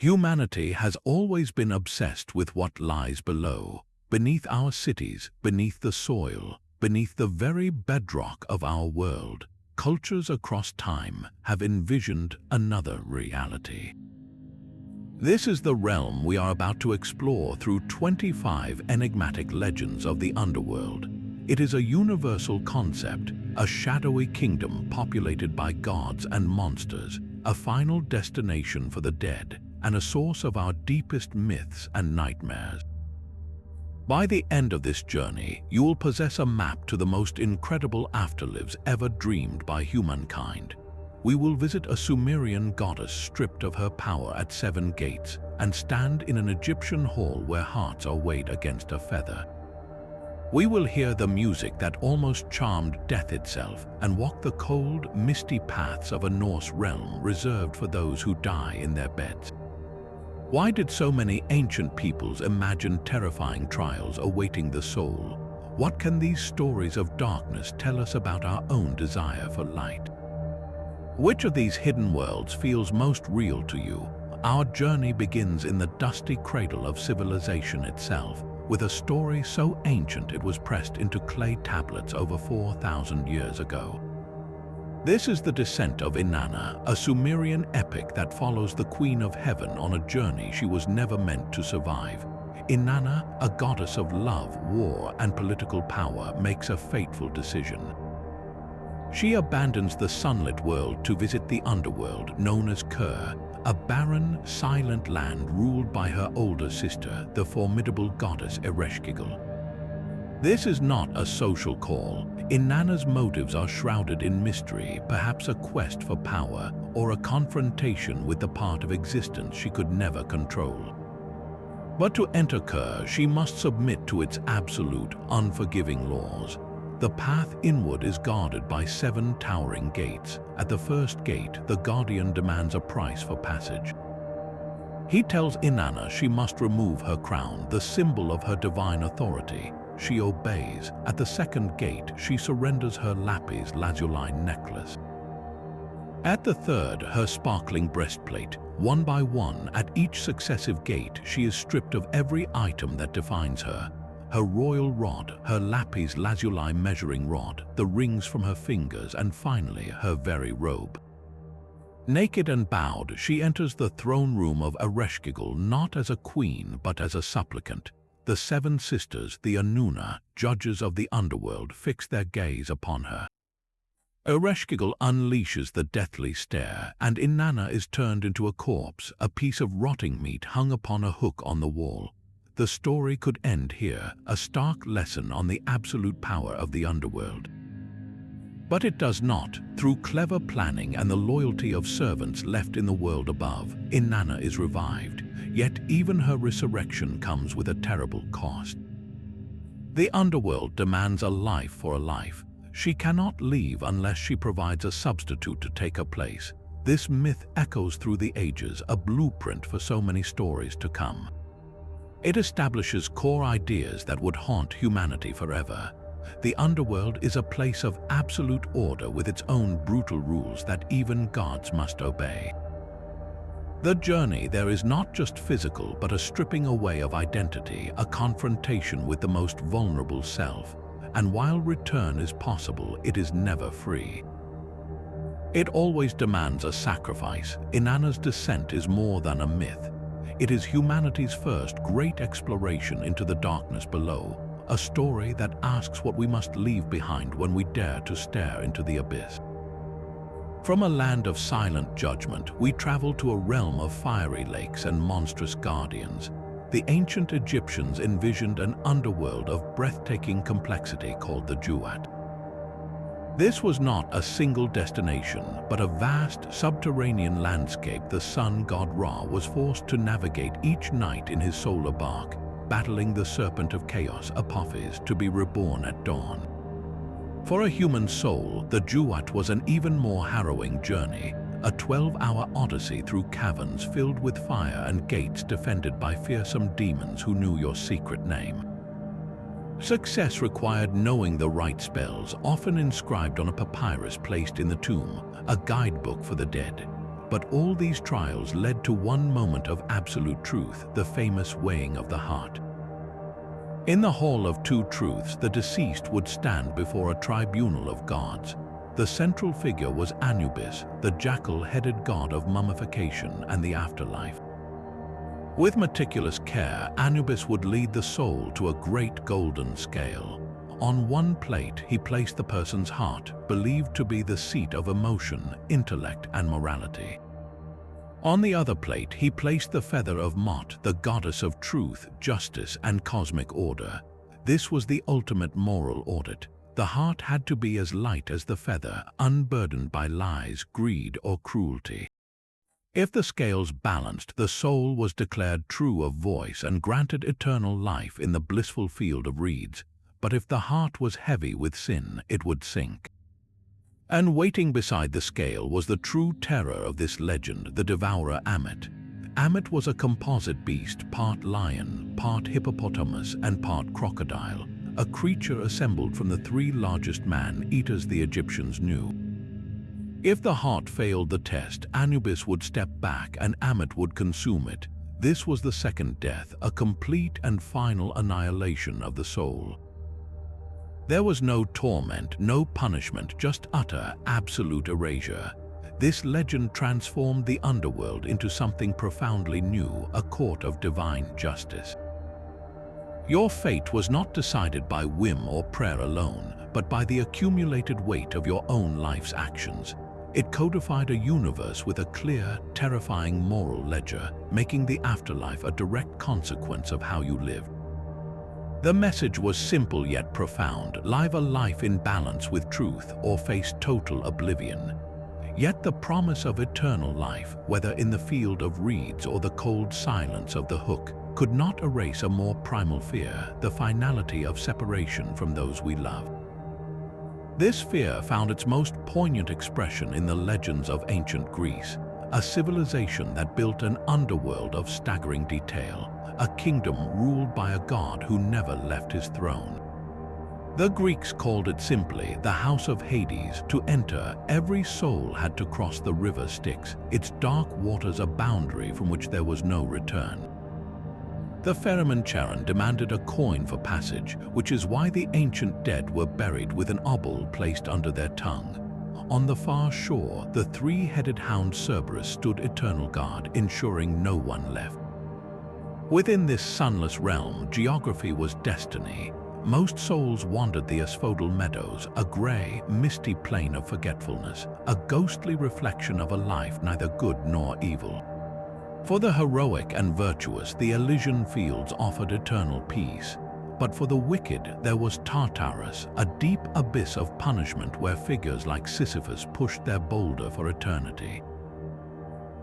Humanity has always been obsessed with what lies below, beneath our cities, beneath the soil, beneath the very bedrock of our world. Cultures across time have envisioned another reality. This is the realm we are about to explore through 25 enigmatic legends of the underworld. It is a universal concept, a shadowy kingdom populated by gods and monsters, a final destination for the dead, and a source of our deepest myths and nightmares. By the end of this journey, you will possess a map to the most incredible afterlives ever dreamed by humankind. We will visit a Sumerian goddess stripped of her power at 7 gates and stand in an Egyptian hall where hearts are weighed against a feather. We will hear the music that almost charmed death itself and walk the cold, misty paths of a Norse realm reserved for those who die in their beds. Why did so many ancient peoples imagine terrifying trials awaiting the soul? What can these stories of darkness tell us about our own desire for light? Which of these hidden worlds feels most real to you? Our journey begins in the dusty cradle of civilization itself, with a story so ancient it was pressed into clay tablets over 4,000 years ago. This is the descent of Inanna, a Sumerian epic that follows the Queen of Heaven on a journey she was never meant to survive. Inanna, a goddess of love, war, and political power, makes a fateful decision. She abandons the sunlit world to visit the underworld, known as Ker, a barren, silent land ruled by her older sister, the formidable goddess Ereshkigal. This is not a social call. Inanna's motives are shrouded in mystery, perhaps a quest for power or a confrontation with the part of existence she could never control. But to enter Ker, she must submit to its absolute, unforgiving laws. The path inward is guarded by 7 towering gates. At the first gate, the guardian demands a price for passage. He tells Inanna she must remove her crown, the symbol of her divine authority. She obeys. At the second gate, she surrenders her lapis lazuli necklace. At the third, her sparkling breastplate. One by one, at each successive gate, she is stripped of every item that defines her. Her royal rod, her lapis lazuli measuring rod, the rings from her fingers, and finally, her very robe. Naked and bowed, she enters the throne room of Ereshkigal not as a queen but as a supplicant. The 7 sisters, the Inanna, judges of the underworld, fix their gaze upon her. Ereshkigal unleashes the deathly stare, and Inanna is turned into a corpse, a piece of rotting meat hung upon a hook on the wall. The story could end here, a stark lesson on the absolute power of the underworld. But it does not. Through clever planning and the loyalty of servants left in the world above, Inanna is revived. Yet even her resurrection comes with a terrible cost. The underworld demands a life for a life. She cannot leave unless she provides a substitute to take her place. This myth echoes through the ages, a blueprint for so many stories to come. It establishes core ideas that would haunt humanity forever. The underworld is a place of absolute order with its own brutal rules that even gods must obey. The journey there is not just physical but a stripping away of identity, a confrontation with the most vulnerable self. And while return is possible, it is never free. It always demands a sacrifice. Inanna's descent is more than a myth. It is humanity's first great exploration into the darkness below, a story that asks what we must leave behind when we dare to stare into the abyss. From a land of silent judgment, we travel to a realm of fiery lakes and monstrous guardians. The ancient Egyptians envisioned an underworld of breathtaking complexity called the Duat. This was not a single destination, but a vast subterranean landscape the sun god Ra was forced to navigate each night in his solar bark, battling the serpent of chaos, Apophis, to be reborn at dawn. For a human soul, the Duat was an even more harrowing journey, a 12-hour odyssey through caverns filled with fire and gates defended by fearsome demons who knew your secret name. Success required knowing the right spells, often inscribed on a papyrus placed in the tomb, a guidebook for the dead. But all these trials led to one moment of absolute truth, the famous weighing of the heart. In the Hall of Two Truths, the deceased would stand before a tribunal of gods. The central figure was Anubis, the jackal-headed god of mummification and the afterlife. With meticulous care, Anubis would lead the soul to a great golden scale. On one plate, he placed the person's heart, believed to be the seat of emotion, intellect, and morality. On the other plate, he placed the feather of Mot, the goddess of truth, justice, and cosmic order. This was the ultimate moral audit. The heart had to be as light as the feather, unburdened by lies, greed, or cruelty. If the scales balanced, the soul was declared true of voice and granted eternal life in the blissful field of reeds. But if the heart was heavy with sin, it would sink. And waiting beside the scale was the true terror of this legend, the devourer Ammit. Ammit was a composite beast, part lion, part hippopotamus, and part crocodile, a creature assembled from the three largest man-eaters the Egyptians knew. If the heart failed the test, Anubis would step back and Ammit would consume it. This was the second death, a complete and final annihilation of the soul. There was no torment, no punishment, just utter, absolute erasure. This legend transformed the underworld into something profoundly new, a court of divine justice. Your fate was not decided by whim or prayer alone, but by the accumulated weight of your own life's actions. It codified a universe with a clear, terrifying moral ledger, making the afterlife a direct consequence of how you lived. The message was simple yet profound: live a life in balance with truth or face total oblivion. Yet the promise of eternal life, whether in the field of reeds or the cold silence of the hook, could not erase a more primal fear, the finality of separation from those we love. This fear found its most poignant expression in the legends of ancient Greece, a civilization that built an underworld of staggering detail, a kingdom ruled by a god who never left his throne. The Greeks called it simply the House of Hades. To enter, every soul had to cross the river Styx, its dark waters a boundary from which there was no return. The Ferryman Charon demanded a coin for passage, which is why the ancient dead were buried with an obol placed under their tongue. On the far shore, the three-headed hound Cerberus stood eternal guard, ensuring no one left. Within this sunless realm, geography was destiny. Most souls wandered the asphodel meadows, a grey, misty plain of forgetfulness, a ghostly reflection of a life neither good nor evil. For the heroic and virtuous, the Elysian fields offered eternal peace. But for the wicked, there was Tartarus, a deep abyss of punishment where figures like Sisyphus pushed their boulder for eternity.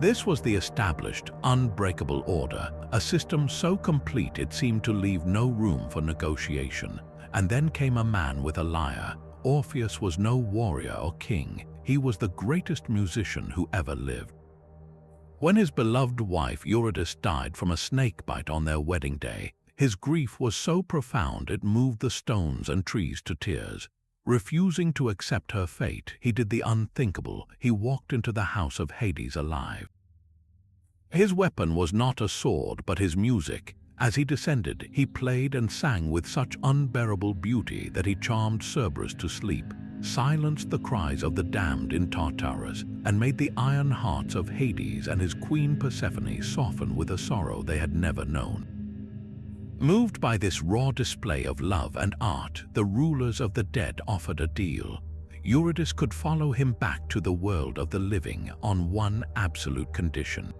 This was the established, unbreakable order, a system so complete it seemed to leave no room for negotiation. And then came a man with a lyre. Orpheus was no warrior or king, he was the greatest musician who ever lived. When his beloved wife Eurydice died from a snakebite on their wedding day, his grief was so profound it moved the stones and trees to tears. Refusing to accept her fate, he did the unthinkable. He walked into the house of Hades alive. His weapon was not a sword, but his music. As he descended, he played and sang with such unbearable beauty that he charmed Cerberus to sleep, silenced the cries of the damned in Tartarus, and made the iron hearts of Hades and his queen Persephone soften with a sorrow they had never known. Moved by this raw display of love and art, the rulers of the dead offered a deal. Eurydice could follow him back to the world of the living on one absolute condition.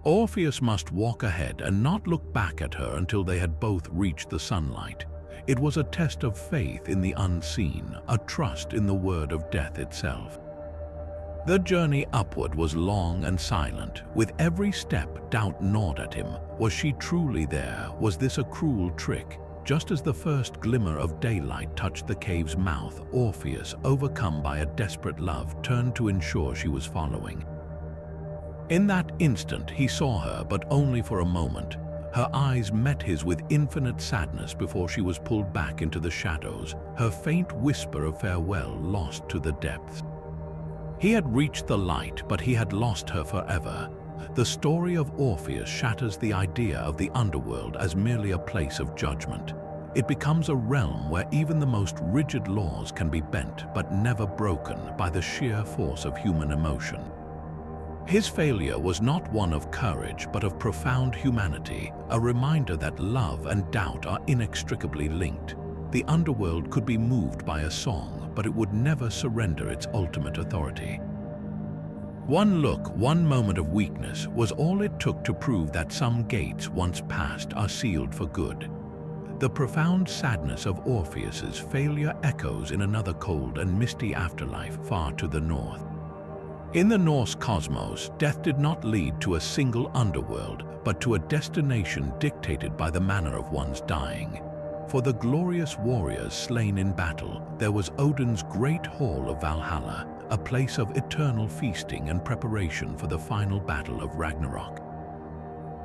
Orpheus must walk ahead and not look back at her until they had both reached the sunlight. It was a test of faith in the unseen, a trust in the word of death itself. The journey upward was long and silent. With every step, doubt gnawed at him. Was she truly there? Was this a cruel trick? Just as the first glimmer of daylight touched the cave's mouth, Orpheus, overcome by a desperate love, turned to ensure she was following. In that instant, he saw her, but only for a moment. Her eyes met his with infinite sadness before she was pulled back into the shadows, her faint whisper of farewell lost to the depths. He had reached the light, but he had lost her forever. The story of Orpheus shatters the idea of the underworld as merely a place of judgment. It becomes a realm where even the most rigid laws can be bent but never broken by the sheer force of human emotion. His failure was not one of courage but of profound humanity, a reminder that love and doubt are inextricably linked. The underworld could be moved by a song, but it would never surrender its ultimate authority. One look, one moment of weakness was all it took to prove that some gates once passed are sealed for good. The profound sadness of Orpheus's failure echoes in another cold and misty afterlife far to the north. In the Norse cosmos, death did not lead to a single underworld, but to a destination dictated by the manner of one's dying. For the glorious warriors slain in battle, there was Odin's great hall of Valhalla, a place of eternal feasting and preparation for the final battle of Ragnarok.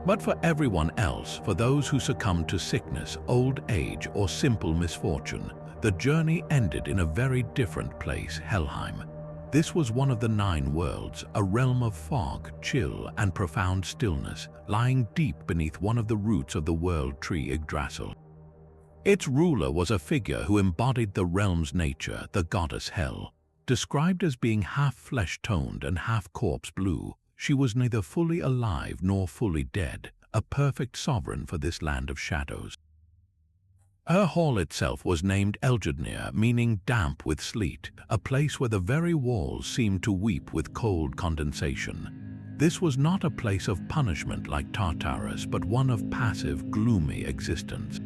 But for everyone else, for those who succumbed to sickness, old age, or simple misfortune, the journey ended in a very different place, Helheim. This was one of the 9 worlds, a realm of fog, chill, and profound stillness, lying deep beneath one of the roots of the world tree Yggdrasil. Its ruler was a figure who embodied the realm's nature, the goddess Hel. Described as being half flesh-toned and half corpse-blue, she was neither fully alive nor fully dead, a perfect sovereign for this land of shadows. Her hall itself was named Eldjudnir, meaning damp with sleet, a place where the very walls seemed to weep with cold condensation. This was not a place of punishment like Tartarus, but one of passive, gloomy existence.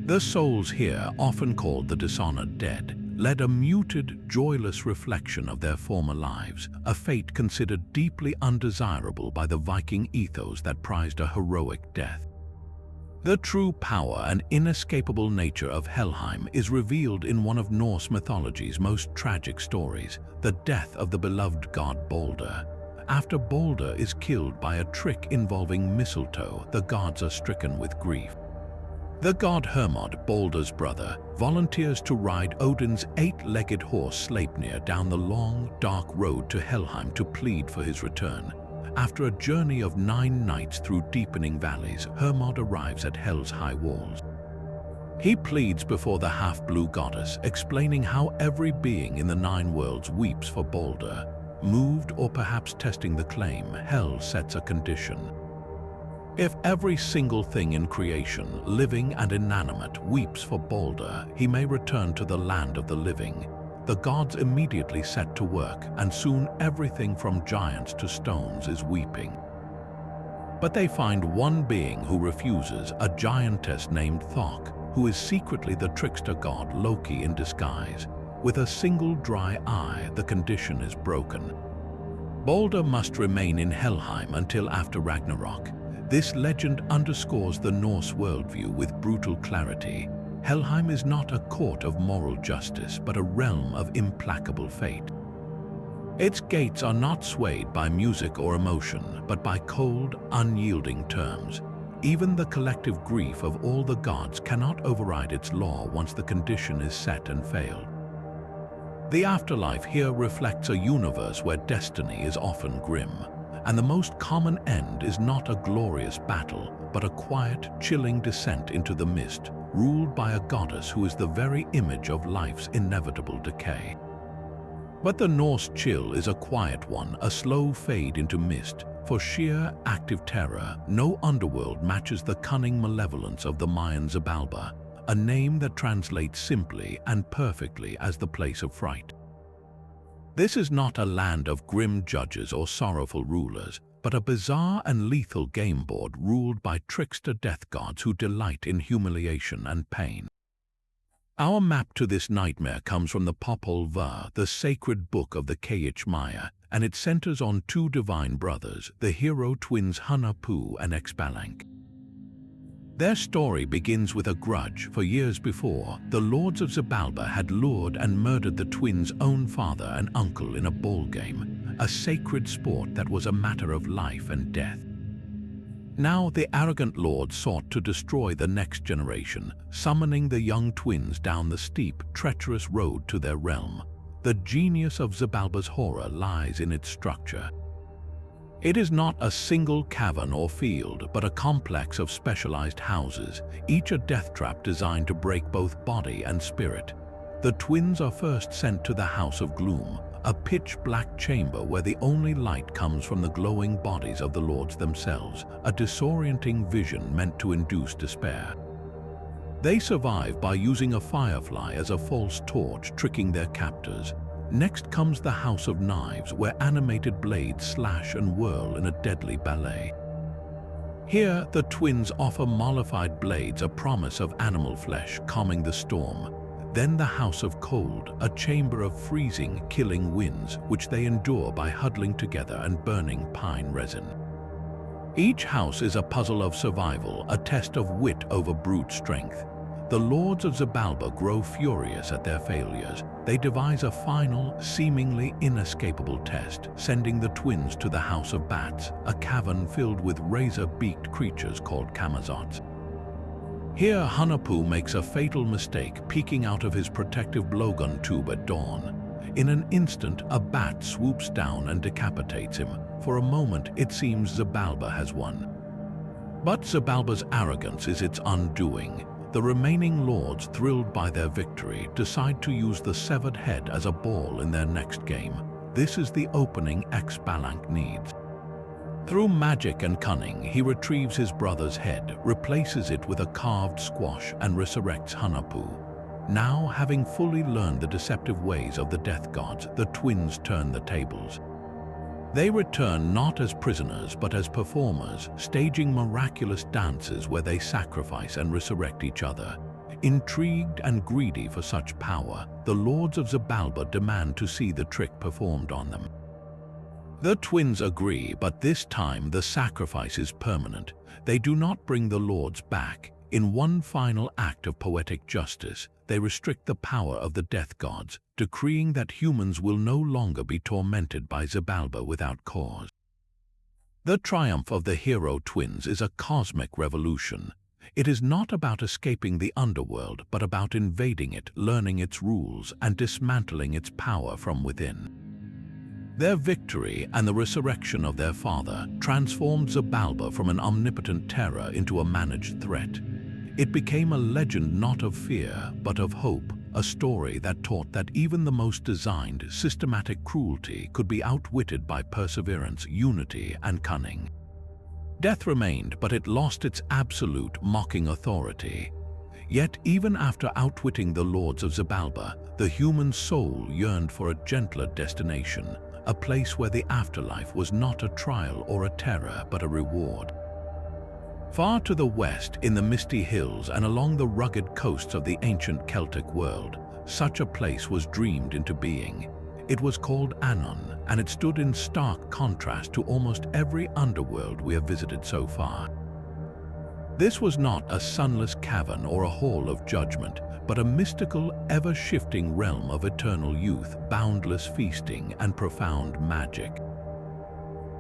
The souls here, often called the dishonored dead, led a muted, joyless reflection of their former lives, a fate considered deeply undesirable by the Viking ethos that prized a heroic death. The true power and inescapable nature of Helheim is revealed in one of Norse mythology's most tragic stories, the death of the beloved god Balder. After Balder is killed by a trick involving mistletoe, the gods are stricken with grief. The god Hermod, Balder's brother, volunteers to ride Odin's 8-legged horse Sleipnir down the long, dark road to Helheim to plead for his return. After a journey of 9 nights through deepening valleys, Hermod arrives at Hel's high walls. He pleads before the half-blue goddess, explaining how every being in the 9 worlds weeps for Balder. Moved or perhaps testing the claim, Hel sets a condition. If every single thing in creation, living and inanimate, weeps for Balder, he may return to the land of the living. The gods immediately set to work, and soon everything from giants to stones is weeping. But they find one being who refuses, a giantess named Thok, who is secretly the trickster god Loki in disguise. With a single dry eye, the condition is broken. Balder must remain in Helheim until after Ragnarok. This legend underscores the Norse worldview with brutal clarity. Helheim is not a court of moral justice, but a realm of implacable fate. Its gates are not swayed by music or emotion, but by cold, unyielding terms. Even the collective grief of all the gods cannot override its law once the condition is set and failed. The afterlife here reflects a universe where destiny is often grim, and the most common end is not a glorious battle, but a quiet, chilling descent into the mist, ruled by a goddess who is the very image of life's inevitable decay. But the Norse chill is a quiet one, a slow fade into mist. For sheer, active terror, no underworld matches the cunning malevolence of the Mayan Xibalba, a name that translates simply and perfectly as the place of fright. This is not a land of grim judges or sorrowful rulers, but a bizarre and lethal game board ruled by trickster death gods who delight in humiliation and pain. Our map to this nightmare comes from the Popol Vuh, the sacred book of the Kayich Maya, and it centers on 2 divine brothers, the hero twins Hunahpu and Expalank. Their story begins with a grudge. For years before, the lords of Xibalba had lured and murdered the twins' own father and uncle in a ball game, a sacred sport that was a matter of life and death. Now the arrogant lord sought to destroy the next generation, summoning the young twins down the steep, treacherous road to their realm. The genius of Xibalba's horror lies in its structure. It is not a single cavern or field, but a complex of specialized houses, each a death trap designed to break both body and spirit. The twins are first sent to the House of Gloom, a pitch-black chamber where the only light comes from the glowing bodies of the lords themselves, a disorienting vision meant to induce despair. They survive by using a firefly as a false torch, tricking their captors. Next comes the House of Knives, where animated blades slash and whirl in a deadly ballet. Here, the twins offer mollified blades, a promise of animal flesh calming the storm. Then the House of Cold, a chamber of freezing, killing winds, which they endure by huddling together and burning pine resin. Each house is a puzzle of survival, a test of wit over brute strength. The lords of Xibalba grow furious at their failures. They devise a final, seemingly inescapable test, sending the twins to the House of Bats, a cavern filled with razor-beaked creatures called Kamazots. Here, Hunahpu makes a fatal mistake, peeking out of his protective blowgun tube at dawn. In an instant, a bat swoops down and decapitates him. For a moment, it seems Xibalba has won. But Xibalba's arrogance is its undoing. The remaining lords, thrilled by their victory, decide to use the severed head as a ball in their next game. This is the opening X-Balank needs. Through magic and cunning, he retrieves his brother's head, replaces it with a carved squash, and resurrects Hunahpu. Now, having fully learned the deceptive ways of the death gods, the twins turn the tables. They return not as prisoners but as performers, staging miraculous dances where they sacrifice and resurrect each other. Intrigued and greedy for such power, the lords of Xibalba demand to see the trick performed on them. The twins agree, but this time the sacrifice is permanent. They do not bring the lords back. In one final act of poetic justice, they restrict the power of the death gods, decreeing that humans will no longer be tormented by Xibalba without cause. The triumph of the hero twins is a cosmic revolution. It is not about escaping the underworld, but about invading it, learning its rules, and dismantling its power from within. Their victory and the resurrection of their father transformed Xibalba from an omnipotent terror into a managed threat. It became a legend not of fear, but of hope, a story that taught that even the most designed, systematic cruelty could be outwitted by perseverance, unity, and cunning. Death remained, but it lost its absolute, mocking authority. Yet, even after outwitting the lords of Xibalba, the human soul yearned for a gentler destination, a place where the afterlife was not a trial or a terror, but a reward. Far to the west, in the misty hills and along the rugged coasts of the ancient Celtic world, such a place was dreamed into being. It was called Anon, and it stood in stark contrast to almost every underworld we have visited so far. This was not a sunless cavern or a hall of judgment, but a mystical, ever-shifting realm of eternal youth, boundless feasting, and profound magic.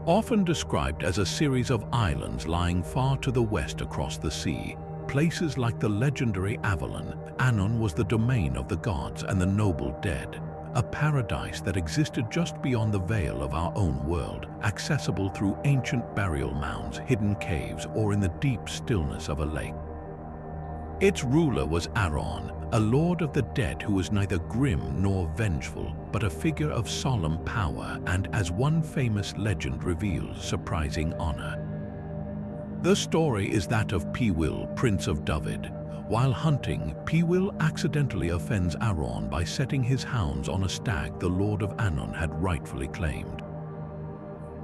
Often described as a series of islands lying far to the west across the sea, places like the legendary Avalon, Anon was the domain of the gods and the noble dead, a paradise that existed just beyond the veil of our own world, accessible through ancient burial mounds, hidden caves, or in the deep stillness of a lake. Its ruler was Aron, a lord of the dead who was neither grim nor vengeful, but a figure of solemn power and, as one famous legend reveals, surprising honor. The story is that of Piwil, Prince of Dyfed. While hunting, Piwil accidentally offends Aron by setting his hounds on a stag the Lord of Anon had rightfully claimed.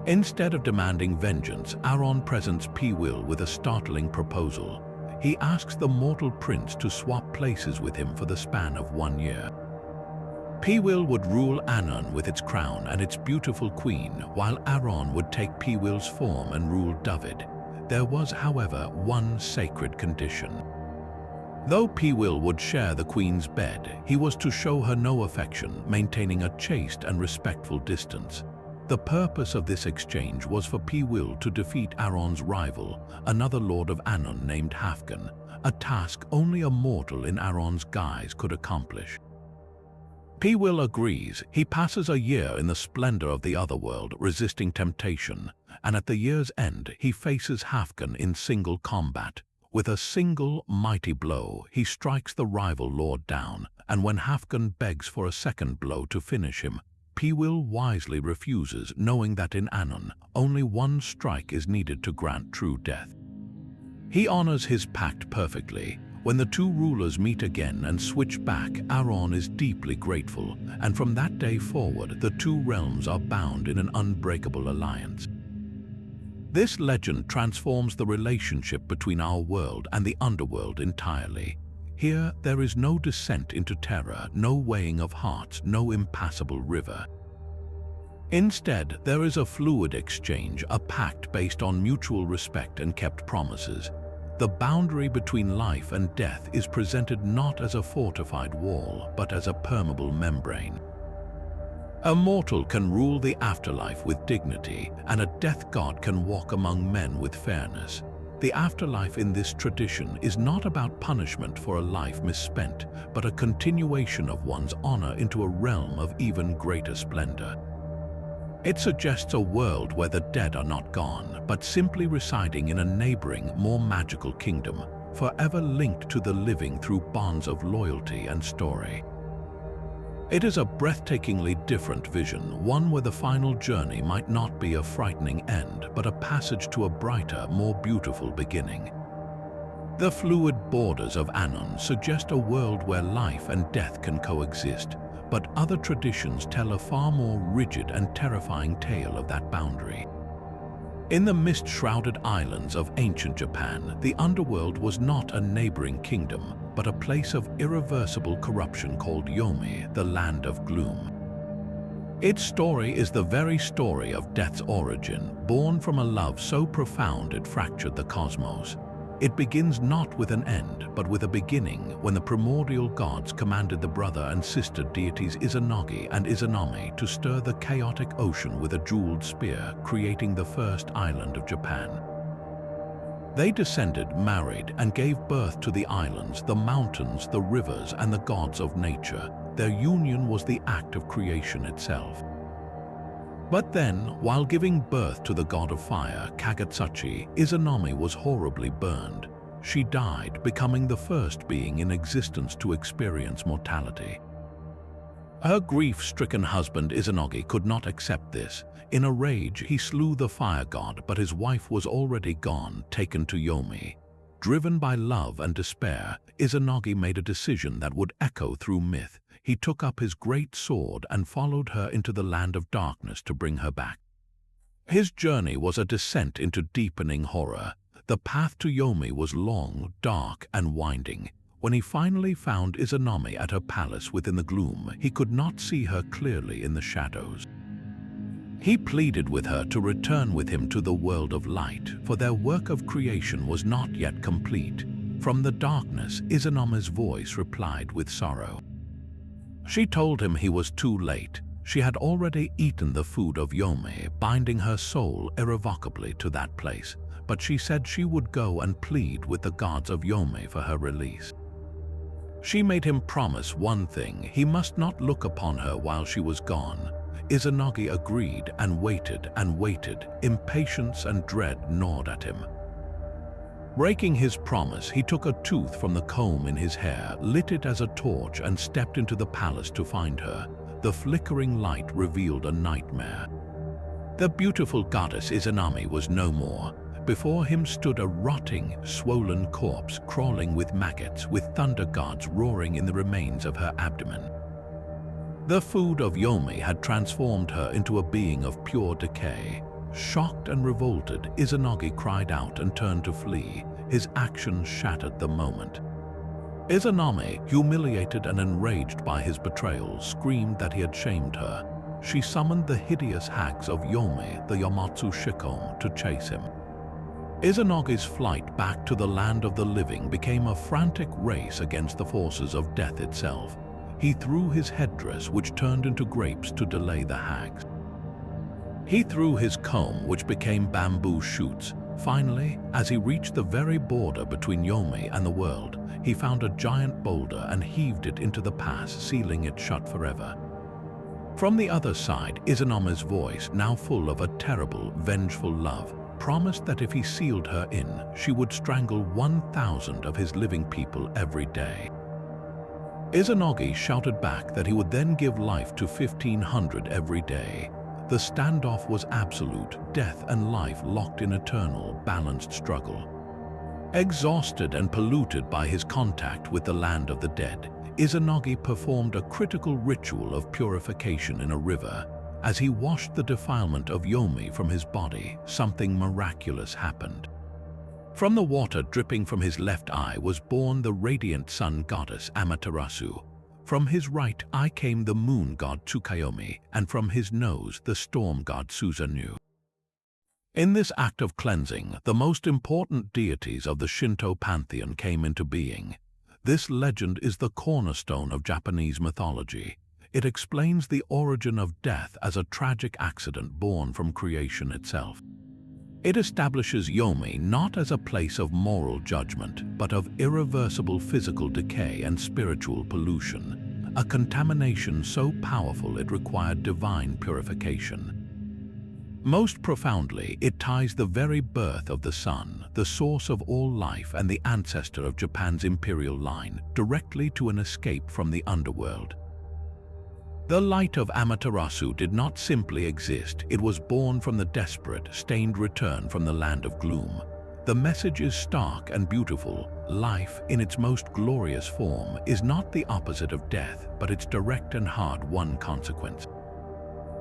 Instead of demanding vengeance, Aron presents Piwil with a startling proposal. He asks the mortal prince to swap places with him for the span of 1 year. Piwil would rule Anon with its crown and its beautiful queen, while Aron would take Piwil's form and rule Dyfed. There was, however, one sacred condition. Though Piwil would share the queen's bed, he was to show her no affection, maintaining a chaste and respectful distance. The purpose of this exchange was for Piwil to defeat Aron's rival, another lord of Anon named Hafgan, a task only a mortal in Aron's guise could accomplish. Will agrees. He passes a year in the splendor of the otherworld, resisting temptation, and at the year's end he faces Hafgun in single combat. With a single mighty blow, he strikes the rival lord down, and when Hafgun begs for a second blow to finish him, Will wisely refuses, knowing that in Inanna only one strike is needed to grant true death. He honors his pact perfectly. When the two rulers meet again and switch back, Aaron is deeply grateful, and from that day forward, the two realms are bound in an unbreakable alliance. This legend transforms the relationship between our world and the underworld entirely. Here, there is no descent into terror, no weighing of hearts, no impassable river. Instead, there is a fluid exchange, a pact based on mutual respect and kept promises. The boundary between life and death is presented not as a fortified wall, but as a permeable membrane. A mortal can rule the afterlife with dignity, and a death god can walk among men with fairness. The afterlife in this tradition is not about punishment for a life misspent, but a continuation of one's honor into a realm of even greater splendor. It suggests a world where the dead are not gone, but simply residing in a neighboring, more magical kingdom, forever linked to the living through bonds of loyalty and story. It is a breathtakingly different vision, one where the final journey might not be a frightening end, but a passage to a brighter, more beautiful beginning. The fluid borders of Inanna suggest a world where life and death can coexist, but other traditions tell a far more rigid and terrifying tale of that boundary. In the mist-shrouded islands of ancient Japan, the underworld was not a neighboring kingdom, but a place of irreversible corruption called Yomi, the land of gloom. Its story is the very story of death's origin, born from a love so profound it fractured the cosmos. It begins not with an end, but with a beginning, when the primordial gods commanded the brother and sister deities Izanagi and Izanami to stir the chaotic ocean with a jeweled spear, creating the first island of Japan. They descended, married, and gave birth to the islands, the mountains, the rivers, and the gods of nature. Their union was the act of creation itself. But then, while giving birth to the god of fire, Kagetsuchi, Izanami was horribly burned. She died, becoming the first being in existence to experience mortality. Her grief-stricken husband Izanagi could not accept this. In a rage, he slew the fire god, but his wife was already gone, taken to Yomi. Driven by love and despair, Izanagi made a decision that would echo through myth. He took up his great sword and followed her into the land of darkness to bring her back. His journey was a descent into deepening horror. The path to Yomi was long, dark, and winding. When he finally found Izanami at her palace within the gloom, he could not see her clearly in the shadows. He pleaded with her to return with him to the world of light, for their work of creation was not yet complete. From the darkness, Izanami's voice replied with sorrow. She told him he was too late. She had already eaten the food of Yomi, binding her soul irrevocably to that place, but she said she would go and plead with the gods of Yomi for her release. She made him promise one thing: he must not look upon her while she was gone. Izanagi agreed and waited and waited. Impatience and dread gnawed at him. Breaking his promise, he took a tooth from the comb in his hair, lit it as a torch, and stepped into the palace to find her. The flickering light revealed a nightmare. The beautiful goddess Izanami was no more. Before him stood a rotting, swollen corpse crawling with maggots, with thunder gods roaring in the remains of her abdomen. The food of Yomi had transformed her into a being of pure decay. Shocked and revolted, Izanagi cried out and turned to flee. His actions shattered the moment. Izanami, humiliated and enraged by his betrayal, screamed that he had shamed her. She summoned the hideous hags of Yomi, the Yamatsu Shikom, to chase him. Izanagi's flight back to the land of the living became a frantic race against the forces of death itself. He threw his headdress, which turned into grapes, to delay the hags. He threw his comb, which became bamboo shoots. Finally, as he reached the very border between Yomi and the world, he found a giant boulder and heaved it into the pass, sealing it shut forever. From the other side, Inanna's voice, now full of a terrible, vengeful love, promised that if he sealed her in, she would strangle 1,000 of his living people every day. Izanagi shouted back that he would then give life to 1,500 every day. The standoff was absolute, death and life locked in eternal, balanced struggle. Exhausted and polluted by his contact with the land of the dead, Izanagi performed a critical ritual of purification in a river. As he washed the defilement of Yomi from his body, something miraculous happened. From the water dripping from his left eye was born the radiant sun goddess Amaterasu. From his right eye came the moon god Tsukuyomi, and from his nose the storm god Susanoo. In this act of cleansing, the most important deities of the Shinto pantheon came into being. This legend is the cornerstone of Japanese mythology. It explains the origin of death as a tragic accident born from creation itself. It establishes Yomi not as a place of moral judgment, but of irreversible physical decay and spiritual pollution, a contamination so powerful it required divine purification. Most profoundly, it ties the very birth of the sun, the source of all life and the ancestor of Japan's imperial line, directly to an escape from the underworld. The light of Amaterasu did not simply exist, it was born from the desperate, stained return from the land of gloom. The message is stark and beautiful. Life, in its most glorious form, is not the opposite of death, but its direct and hard-won consequence.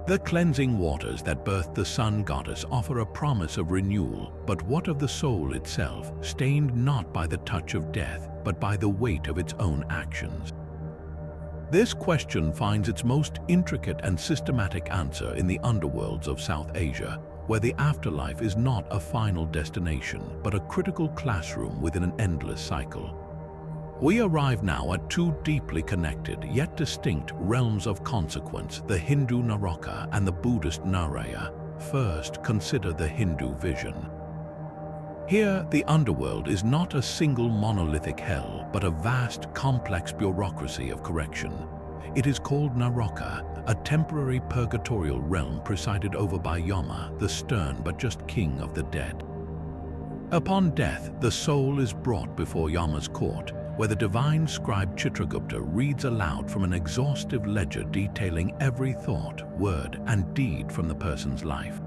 The cleansing waters that birthed the sun goddess offer a promise of renewal, but what of the soul itself, stained not by the touch of death, but by the weight of its own actions? This question finds its most intricate and systematic answer in the underworlds of South Asia, where the afterlife is not a final destination, but a critical classroom within an endless cycle. We arrive now at two deeply connected, yet distinct realms of consequence, the Hindu Naraka and the Buddhist Naraya. First, consider the Hindu vision. Here, the underworld is not a single monolithic hell, but a vast, complex bureaucracy of correction. It is called Naraka, a temporary purgatorial realm presided over by Yama, the stern but just king of the dead. Upon death, the soul is brought before Yama's court, where the divine scribe Chitragupta reads aloud from an exhaustive ledger detailing every thought, word, and deed from the person's life.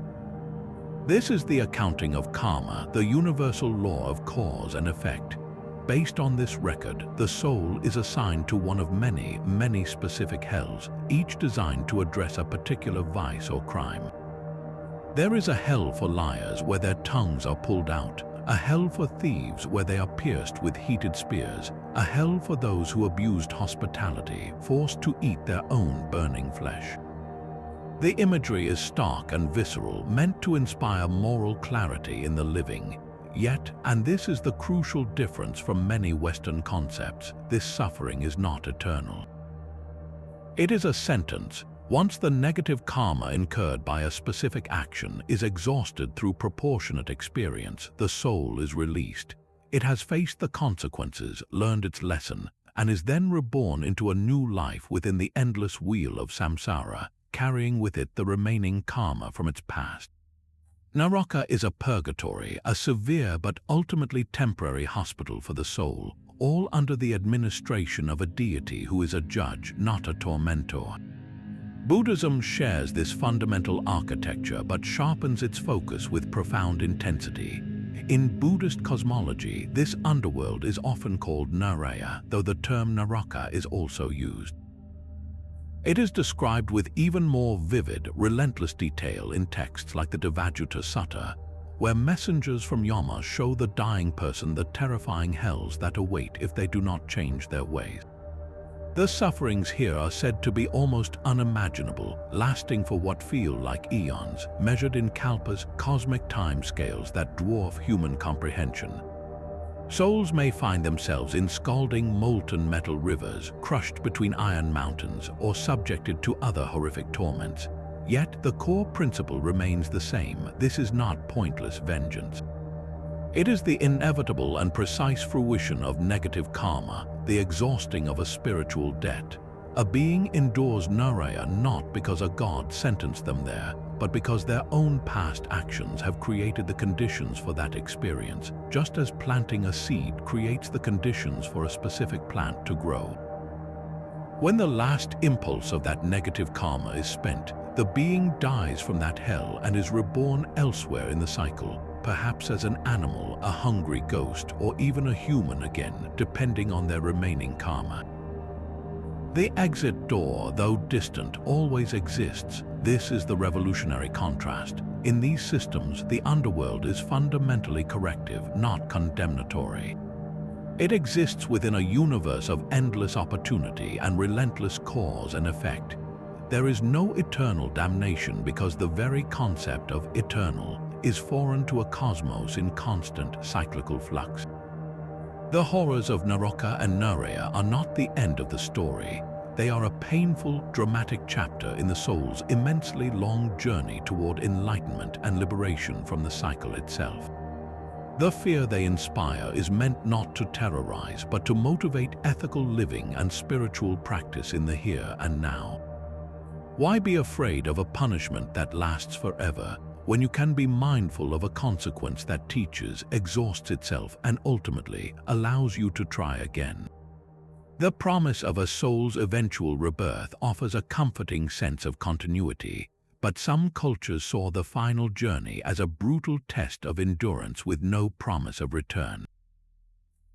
This is the accounting of karma, the universal law of cause and effect. Based on this record, the soul is assigned to one of many, many specific hells, each designed to address a particular vice or crime. There is a hell for liars where their tongues are pulled out, a hell for thieves where they are pierced with heated spears, a hell for those who abused hospitality, forced to eat their own burning flesh. The imagery is stark and visceral, meant to inspire moral clarity in the living. Yet, and this is the crucial difference from many Western concepts, this suffering is not eternal. It is a sentence. Once the negative karma incurred by a specific action is exhausted through proportionate experience, the soul is released. It has faced the consequences, learned its lesson, and is then reborn into a new life within the endless wheel of samsara, carrying with it the remaining karma from its past. Naraka is a purgatory, a severe but ultimately temporary hospital for the soul, all under the administration of a deity who is a judge, not a tormentor. Buddhism shares this fundamental architecture but sharpens its focus with profound intensity. In Buddhist cosmology, this underworld is often called Naraya, though the term Naraka is also used. It is described with even more vivid, relentless detail in texts like the Devajjuta Sutta, where messengers from Yama show the dying person the terrifying hells that await if they do not change their ways. The sufferings here are said to be almost unimaginable, lasting for what feel like eons, measured in kalpas, cosmic time scales that dwarf human comprehension. Souls may find themselves in scalding molten metal rivers, crushed between iron mountains, or subjected to other horrific torments. Yet the core principle remains the same. This is not pointless vengeance. It is the inevitable and precise fruition of negative karma, the exhausting of a spiritual debt. A being endures niraya not because a god sentenced them there, but because their own past actions have created the conditions for that experience, just as planting a seed creates the conditions for a specific plant to grow. When the last impulse of that negative karma is spent, the being dies from that hell and is reborn elsewhere in the cycle, perhaps as an animal, a hungry ghost, or even a human again, depending on their remaining karma. The exit door, though distant, always exists. This is the revolutionary contrast. In these systems, the underworld is fundamentally corrective, not condemnatory. It exists within a universe of endless opportunity and relentless cause and effect. There is no eternal damnation because the very concept of eternal is foreign to a cosmos in constant cyclical flux. The horrors of Naroka and Niraya are not the end of the story. They are a painful, dramatic chapter in the soul's immensely long journey toward enlightenment and liberation from the cycle itself. The fear they inspire is meant not to terrorize, but to motivate ethical living and spiritual practice in the here and now. Why be afraid of a punishment that lasts forever, when you can be mindful of a consequence that teaches, exhausts itself, and ultimately allows you to try again? The promise of a soul's eventual rebirth offers a comforting sense of continuity, but some cultures saw the final journey as a brutal test of endurance with no promise of return.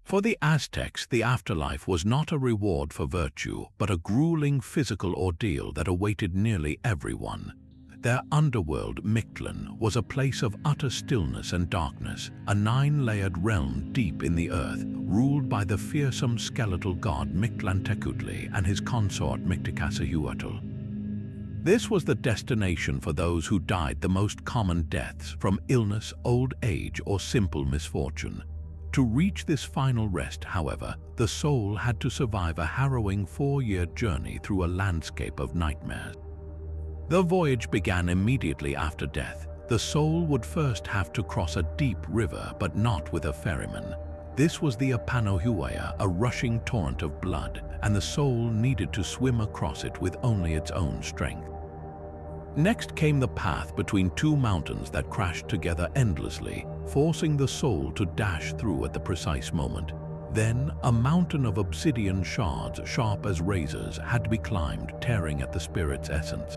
For the Aztecs, the afterlife was not a reward for virtue, but a grueling physical ordeal that awaited nearly everyone. Their underworld, Mictlan, was a place of utter stillness and darkness, a 9-layered realm deep in the earth, ruled by the fearsome skeletal god Mictlantecuhtli and his consort Mictlantecuhtli. This was the destination for those who died the most common deaths from illness, old age, or simple misfortune. To reach this final rest, however, the soul had to survive a harrowing 4-year journey through a landscape of nightmares. The voyage began immediately after death. The soul would first have to cross a deep river, but not with a ferryman. This was the Apanohuaya, a rushing torrent of blood, and the soul needed to swim across it with only its own strength. Next came the path between 2 mountains that crashed together endlessly, forcing the soul to dash through at the precise moment. Then, a mountain of obsidian shards, sharp as razors, had to be climbed, tearing at the spirit's essence.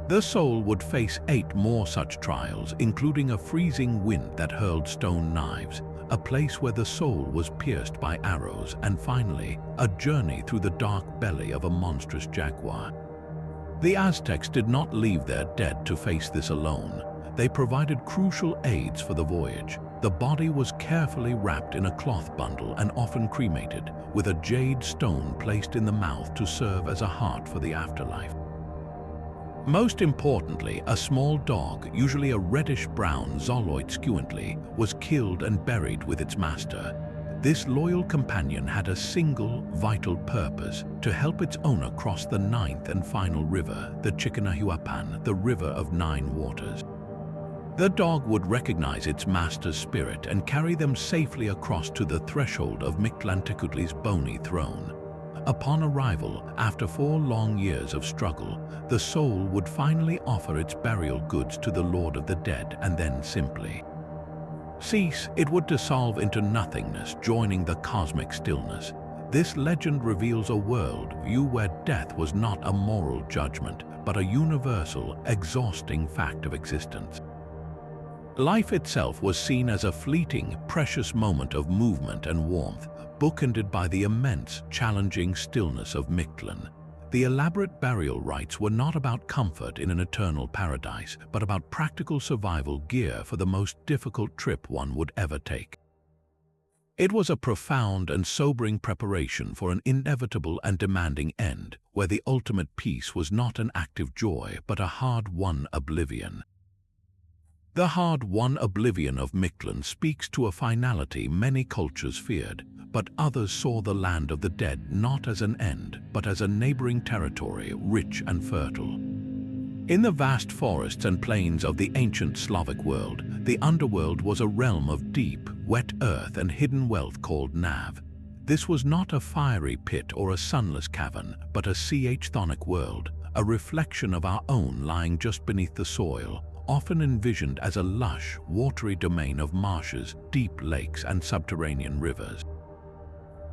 The soul would face 8 more such trials, including a freezing wind that hurled stone knives, a place where the soul was pierced by arrows, and finally, a journey through the dark belly of a monstrous jaguar. The Aztecs did not leave their dead to face this alone. They provided crucial aids for the voyage. The body was carefully wrapped in a cloth bundle and often cremated, with a jade stone placed in the mouth to serve as a heart for the afterlife. Most importantly, a small dog, usually a reddish-brown Zoloit Squintly, was killed and buried with its master. This loyal companion had a single, vital purpose: to help its owner cross the 9th and final river, the Chickanahuapan, the River of 9 Waters. The dog would recognize its master's spirit and carry them safely across to the threshold of Mictlantecuhtli's bony throne. Upon arrival, after 4 long years of struggle, the soul would finally offer its burial goods to the Lord of the Dead and then simply cease. It would dissolve into nothingness, joining the cosmic stillness. This legend reveals a world view where death was not a moral judgment, but a universal, exhausting fact of existence. Life itself was seen as a fleeting, precious moment of movement and warmth, bookended by the immense, challenging stillness of Mictlan. The elaborate burial rites were not about comfort in an eternal paradise, but about practical survival gear for the most difficult trip one would ever take. It was a profound and sobering preparation for an inevitable and demanding end, where the ultimate peace was not an active joy, but a hard-won oblivion. The hard-won oblivion of Mictlan speaks to a finality many cultures feared, but others saw the land of the dead not as an end, but as a neighboring territory, rich and fertile. In the vast forests and plains of the ancient Slavic world, the underworld was a realm of deep, wet earth and hidden wealth called Nav. This was not a fiery pit or a sunless cavern, but a chthonic world, a reflection of our own lying just beneath the soil, often envisioned as a lush, watery domain of marshes, deep lakes, and subterranean rivers.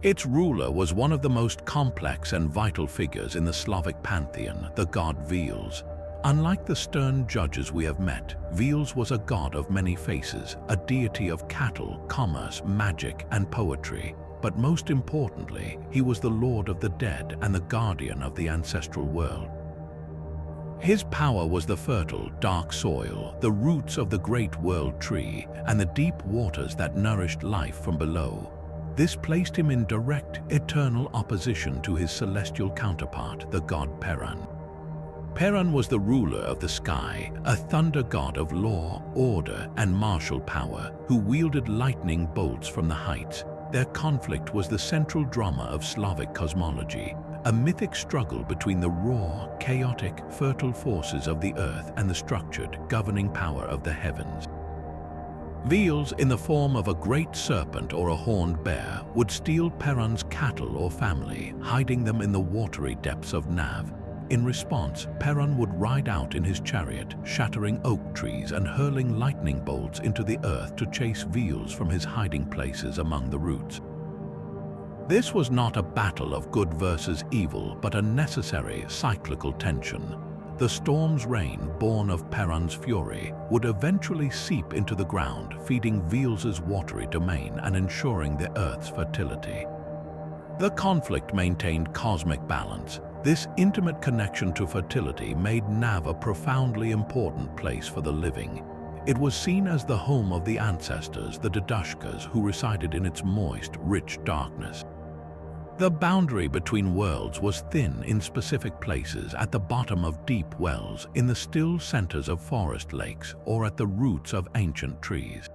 Its ruler was one of the most complex and vital figures in the Slavic pantheon, the god Veles. Unlike the stern judges we have met, Veles was a god of many faces, a deity of cattle, commerce, magic, and poetry. But most importantly, he was the lord of the dead and the guardian of the ancestral world. His power was the fertile, dark soil, the roots of the great world tree, and the deep waters that nourished life from below. This placed him in direct, eternal opposition to his celestial counterpart, the god Perun. Perun was the ruler of the sky, a thunder god of law, order, and martial power, who wielded lightning bolts from the heights. Their conflict was the central drama of Slavic cosmology, a mythic struggle between the raw, chaotic, fertile forces of the earth and the structured, governing power of the heavens. Veles, in the form of a great serpent or a horned bear, would steal Perun's cattle or family, hiding them in the watery depths of Nav. In response, Perun would ride out in his chariot, shattering oak trees and hurling lightning bolts into the earth to chase Veles from his hiding places among the roots. This was not a battle of good versus evil, but a necessary cyclical tension. The storm's rain, born of Perun's fury, would eventually seep into the ground, feeding Veles's watery domain and ensuring the earth's fertility. The conflict maintained cosmic balance. This intimate connection to fertility made Nav a profoundly important place for the living. It was seen as the home of the ancestors, the Dedushkas, who resided in its moist, rich darkness. The boundary between worlds was thin in specific places, at the bottom of deep wells, in the still centers of forest lakes, or at the roots of ancient trees.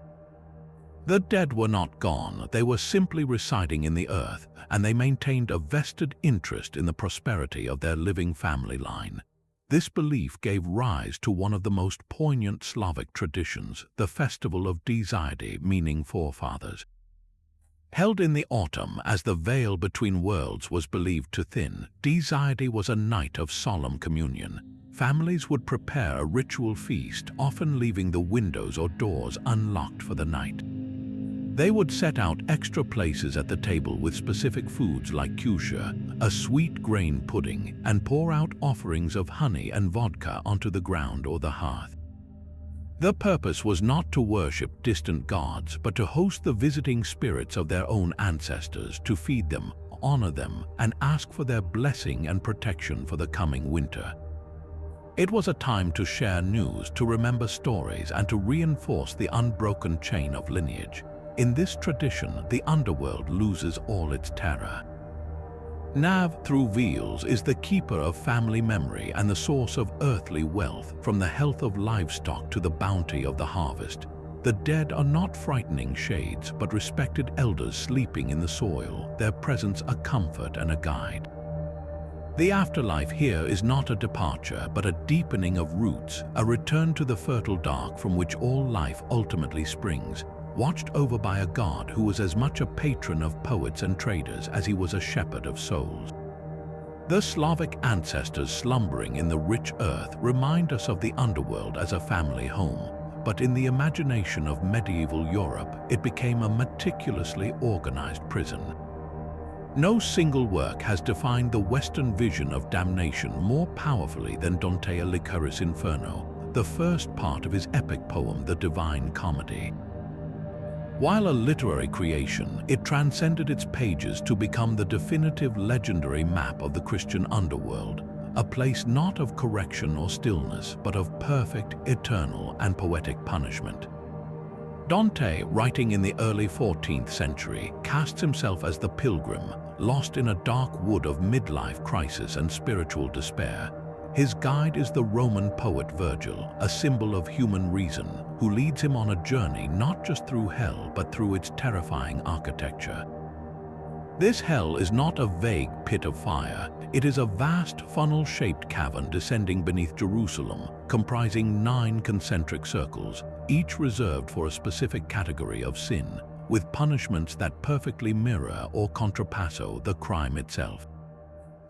The dead were not gone, they were simply residing in the earth, and they maintained a vested interest in the prosperity of their living family line. This belief gave rise to one of the most poignant Slavic traditions, the festival of Desiade, meaning forefathers. Held in the autumn as the veil between worlds was believed to thin, Desiade was a night of solemn communion. Families would prepare a ritual feast, often leaving the windows or doors unlocked for the night. They would set out extra places at the table with specific foods like kusha, a sweet grain pudding, and pour out offerings of honey and vodka onto the ground or the hearth. The purpose was not to worship distant gods, but to host the visiting spirits of their own ancestors, to feed them, honor them, and ask for their blessing and protection for the coming winter. It was a time to share news, to remember stories, and to reinforce the unbroken chain of lineage. In this tradition, the underworld loses all its terror. Nav, through Veles, is the keeper of family memory and the source of earthly wealth, from the health of livestock to the bounty of the harvest. The dead are not frightening shades, but respected elders sleeping in the soil, their presence a comfort and a guide. The afterlife here is not a departure, but a deepening of roots, a return to the fertile dark from which all life ultimately springs, watched over by a god who was as much a patron of poets and traders as he was a shepherd of souls. The Slavic ancestors slumbering in the rich earth remind us of the underworld as a family home, but in the imagination of medieval Europe, it became a meticulously organized prison. No single work has defined the Western vision of damnation more powerfully than Dante Alighieri's Inferno, the first part of his epic poem, The Divine Comedy. While a literary creation, it transcended its pages to become the definitive legendary map of the Christian underworld, a place not of correction or stillness, but of perfect, eternal, and poetic punishment. Dante, writing in the early 14th century, casts himself as the pilgrim, lost in a dark wood of midlife crisis and spiritual despair. His guide is the Roman poet Virgil, a symbol of human reason, who leads him on a journey not just through hell, but through its terrifying architecture. This hell is not a vague pit of fire. It is a vast, funnel-shaped cavern descending beneath Jerusalem, comprising 9 concentric circles, each reserved for a specific category of sin. with punishments that perfectly mirror or contrapasso the crime itself.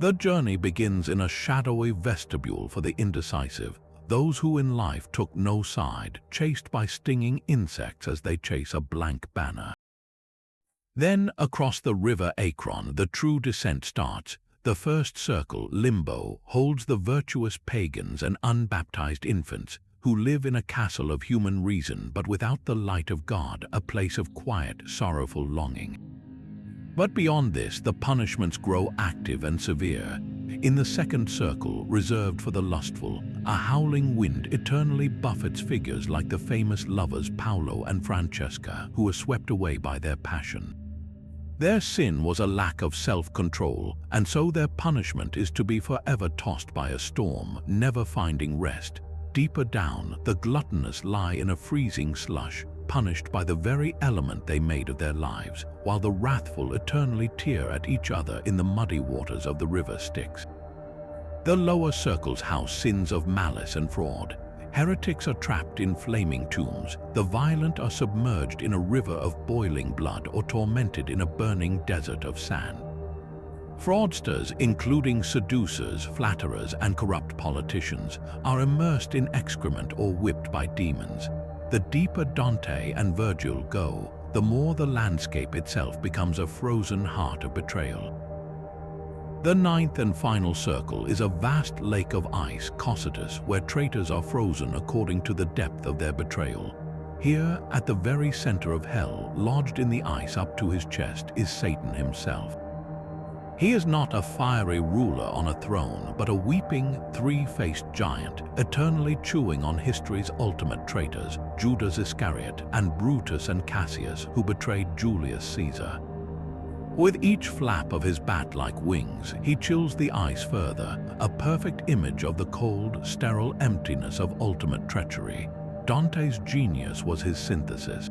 The journey begins in a shadowy vestibule for the indecisive, those who in life took no side, chased by stinging insects as they chase a blank banner. Then, across the river Akron, the true descent starts. The first circle, Limbo, holds the virtuous pagans and unbaptized infants who live in a castle of human reason but without the light of God, a place of quiet, sorrowful longing. But beyond this, the punishments grow active and severe. In the second circle, reserved for the lustful, a howling wind eternally buffets figures like the famous lovers Paolo and Francesca, who were swept away by their passion. Their sin was a lack of self-control, and so their punishment is to be forever tossed by a storm, never finding rest. Deeper down, the gluttonous lie in a freezing slush, punished by the very element they made of their lives, while the wrathful eternally tear at each other in the muddy waters of the river Styx. The lower circles house sins of malice and fraud. Heretics are trapped in flaming tombs, the violent are submerged in a river of boiling blood or tormented in a burning desert of sand. Fraudsters, including seducers, flatterers, and corrupt politicians, are immersed in excrement or whipped by demons. The deeper Dante and Virgil go, the more the landscape itself becomes a frozen heart of betrayal. The ninth and final circle is a vast lake of ice, Cocytus, where traitors are frozen according to the depth of their betrayal. Here, at the very center of hell, lodged in the ice up to his chest, is Satan himself. He is not a fiery ruler on a throne, but a weeping, three-faced giant, eternally chewing on history's ultimate traitors, Judas Iscariot and Brutus and Cassius, who betrayed Julius Caesar. With each flap of his bat-like wings, he chills the ice further, a perfect image of the cold, sterile emptiness of ultimate treachery. Dante's genius was his synthesis.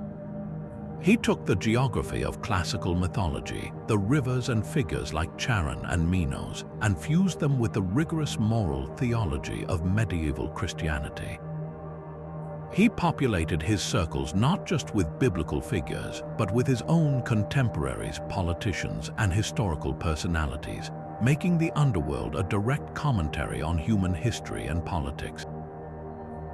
He took the geography of classical mythology, the rivers and figures like Charon and Minos, and fused them with the rigorous moral theology of medieval Christianity. He populated his circles not just with biblical figures, but with his own contemporaries, politicians, and historical personalities, making the underworld a direct commentary on human history and politics.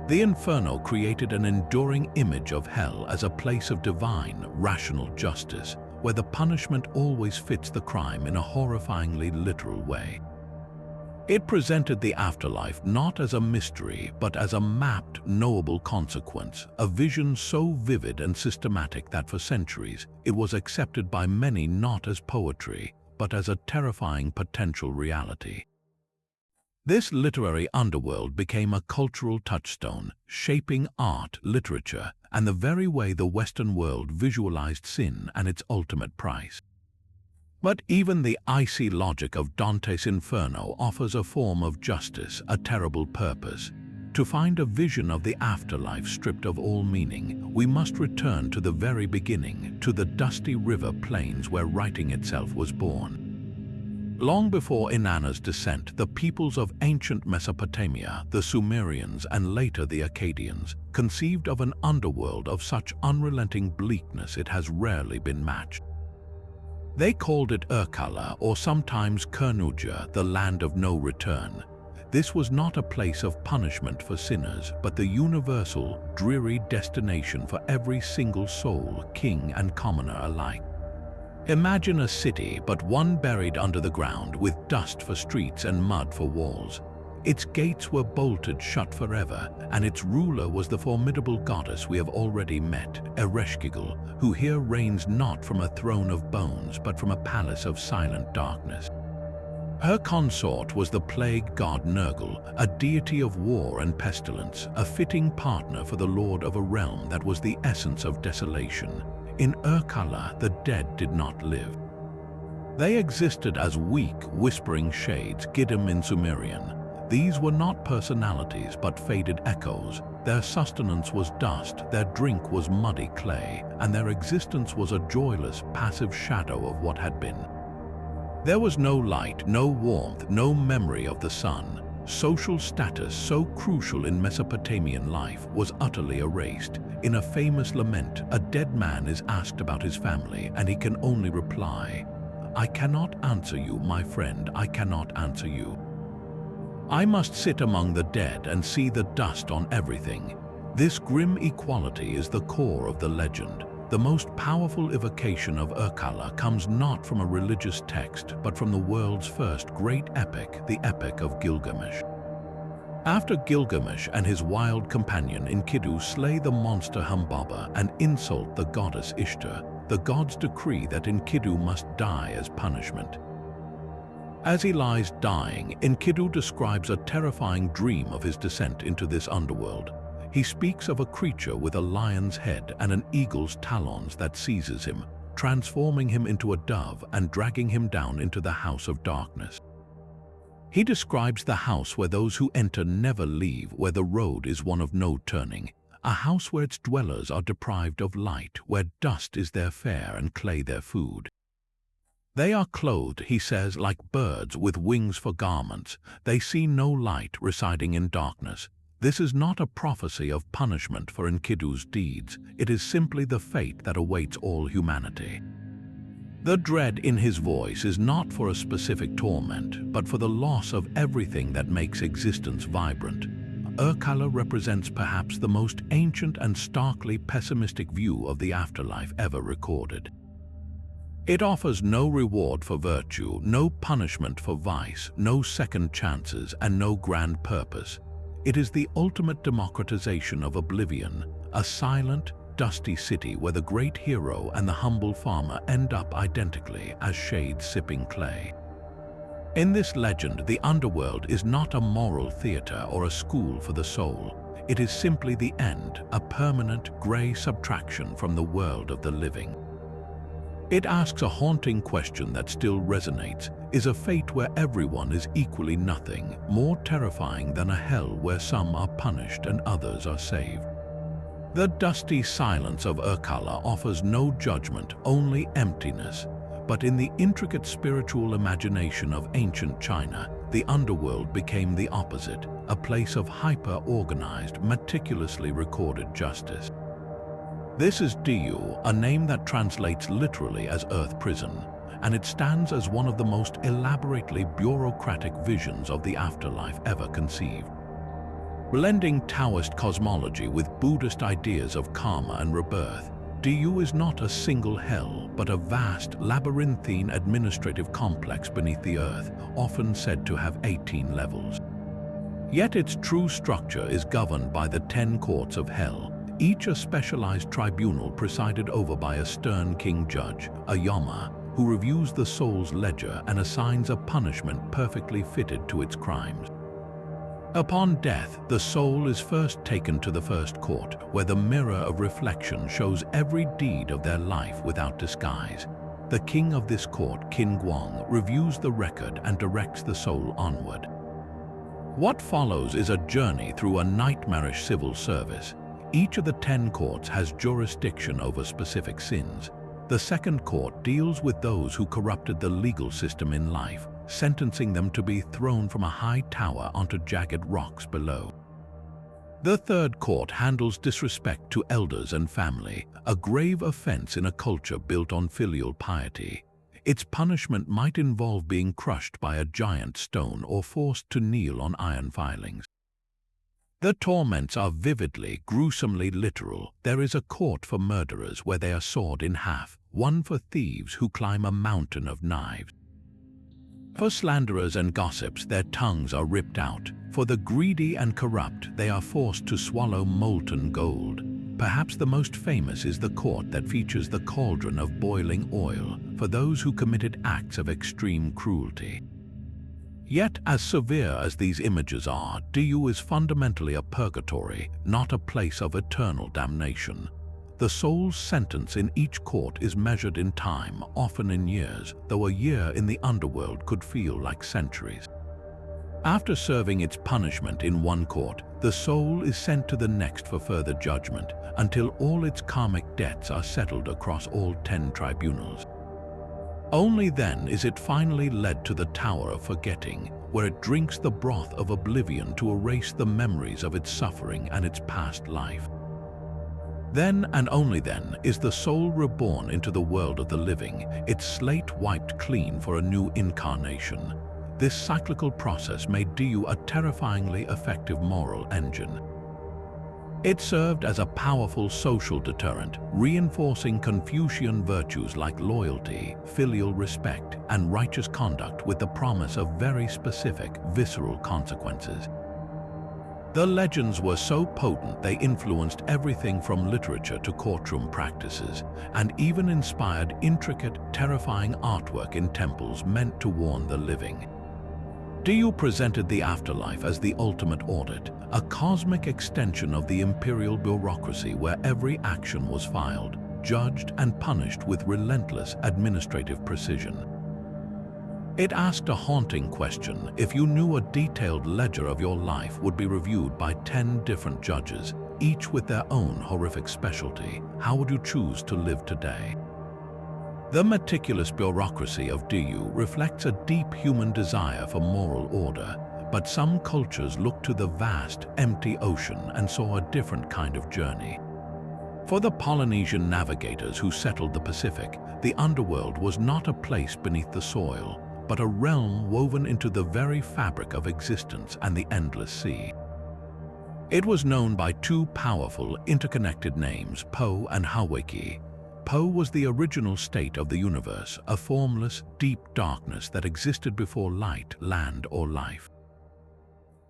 The Inferno created an enduring image of hell as a place of divine, rational justice, where the punishment always fits the crime in a horrifyingly literal way. It presented the afterlife not as a mystery, but as a mapped, knowable consequence, a vision so vivid and systematic that for centuries it was accepted by many not as poetry, but as a terrifying potential reality. This literary underworld became a cultural touchstone, shaping art, literature, and the very way the Western world visualized sin and its ultimate price. But even the icy logic of Dante's Inferno offers a form of justice, a terrible purpose. To find a vision of the afterlife stripped of all meaning, we must return to the very beginning, to the dusty river plains where writing itself was born. Long before Inanna's descent, the peoples of ancient Mesopotamia, the Sumerians and later the Akkadians, conceived of an underworld of such unrelenting bleakness it has rarely been matched. They called it Urkala, or sometimes Kernuja, the land of no return. This was not a place of punishment for sinners, but the universal, dreary destination for every single soul, king and commoner alike. Imagine a city, but one buried under the ground, with dust for streets and mud for walls. Its gates were bolted shut forever, and its ruler was the formidable goddess we have already met, Ereshkigal, who here reigns not from a throne of bones, but from a palace of silent darkness. Her consort was the plague god Nergal, a deity of war and pestilence, a fitting partner for the lord of a realm that was the essence of desolation. In Urkala, the dead did not live. They existed as weak, whispering shades, Giddim in Sumerian. These were not personalities, but faded echoes. Their sustenance was dust, their drink was muddy clay, and their existence was a joyless, passive shadow of what had been. There was no light, no warmth, no memory of the sun. social status so crucial in Mesopotamian life was utterly erased. In a famous lament, a dead man is asked about his family, and he can only reply, "I cannot answer you, my friend, I cannot answer you. I must sit among the dead and see the dust on everything." This grim equality is the core of the legend. The most powerful evocation of Urkala comes not from a religious text, but from the world's first great epic, the Epic of Gilgamesh. After Gilgamesh and his wild companion Enkidu slay the monster Humbaba and insult the goddess Ishtar, the gods decree that Enkidu must die as punishment. As he lies dying, Enkidu describes a terrifying dream of his descent into this underworld. He speaks of a creature with a lion's head and an eagle's talons that seizes him, transforming him into a dove and dragging him down into the house of darkness. He describes the house where those who enter never leave, where the road is one of no turning, a house where its dwellers are deprived of light, where dust is their fare and clay their food. They are clothed, he says, like birds with wings for garments. They see no light, residing in darkness. This is not a prophecy of punishment for Enkidu's deeds. It is simply the fate that awaits all humanity. The dread in his voice is not for a specific torment, but for the loss of everything that makes existence vibrant. Urkala represents perhaps the most ancient and starkly pessimistic view of the afterlife ever recorded. It offers no reward for virtue, no punishment for vice, no second chances, and no grand purpose. It is the ultimate democratization of oblivion, a silent, dusty city where the great hero and the humble farmer end up identically as shades sipping clay. In this legend, the underworld is not a moral theater or a school for the soul. It is simply the end, a permanent gray subtraction from the world of the living. It asks a haunting question that still resonates. Is a fate where everyone is equally nothing more terrifying than a hell where some are punished and others are saved? The dusty silence of Urkala offers no judgment, only emptiness. But in the intricate spiritual imagination of ancient China, the underworld became the opposite, a place of hyper-organized, meticulously recorded justice. This is Diyu, a name that translates literally as Earth Prison, and it stands as one of the most elaborately bureaucratic visions of the afterlife ever conceived. Blending Taoist cosmology with Buddhist ideas of karma and rebirth, Diyu is not a single hell, but a vast, labyrinthine administrative complex beneath the earth, often said to have 18 levels. Yet its true structure is governed by the 10 courts of hell, each a specialized tribunal presided over by a stern king judge, a Yama, who reviews the soul's ledger and assigns a punishment perfectly fitted to its crimes. Upon death, the soul is first taken to the first court, where the mirror of reflection shows every deed of their life without disguise. The king of this court, Qin Guang, reviews the record and directs the soul onward. What follows is a journey through a nightmarish civil service. Each of the 10 courts has jurisdiction over specific sins. The second court deals with those who corrupted the legal system in life, sentencing them to be thrown from a high tower onto jagged rocks below. The third court handles disrespect to elders and family, a grave offense in a culture built on filial piety. Its punishment might involve being crushed by a giant stone or forced to kneel on iron filings. The torments are vividly, gruesomely literal. There is a court for murderers where they are sawed in half, one for thieves who climb a mountain of knives. For slanderers and gossips, their tongues are ripped out. For the greedy and corrupt, they are forced to swallow molten gold. Perhaps the most famous is the court that features the cauldron of boiling oil for those who committed acts of extreme cruelty. Yet, as severe as these images are, Diyu is fundamentally a purgatory, not a place of eternal damnation. The soul's sentence in each court is measured in time, often in years, though a year in the underworld could feel like centuries. After serving its punishment in one court, the soul is sent to the next for further judgment, until all its karmic debts are settled across all 10 tribunals. Only then is it finally led to the Tower of Forgetting, where it drinks the broth of oblivion to erase the memories of its suffering and its past life. Then, and only then, is the soul reborn into the world of the living, its slate wiped clean for a new incarnation. This cyclical process made Diu a terrifyingly effective moral engine. It served as a powerful social deterrent, reinforcing Confucian virtues like loyalty, filial respect, and righteous conduct with the promise of very specific, visceral consequences. The legends were so potent they influenced everything from literature to courtroom practices, and even inspired intricate, terrifying artwork in temples meant to warn the living. Diu presented the afterlife as the ultimate audit, a cosmic extension of the imperial bureaucracy where every action was filed, judged, and punished with relentless administrative precision. It asked a haunting question: if you knew a detailed ledger of your life would be reviewed by 10 different judges, each with their own horrific specialty, how would you choose to live today? The meticulous bureaucracy of Diu reflects a deep human desire for moral order, but some cultures looked to the vast, empty ocean and saw a different kind of journey. For the Polynesian navigators who settled the Pacific, the underworld was not a place beneath the soil, but a realm woven into the very fabric of existence and the endless sea. It was known by two powerful, interconnected names, Po and Hawaiki. Po was the original state of the universe, a formless, deep darkness that existed before light, land, or life.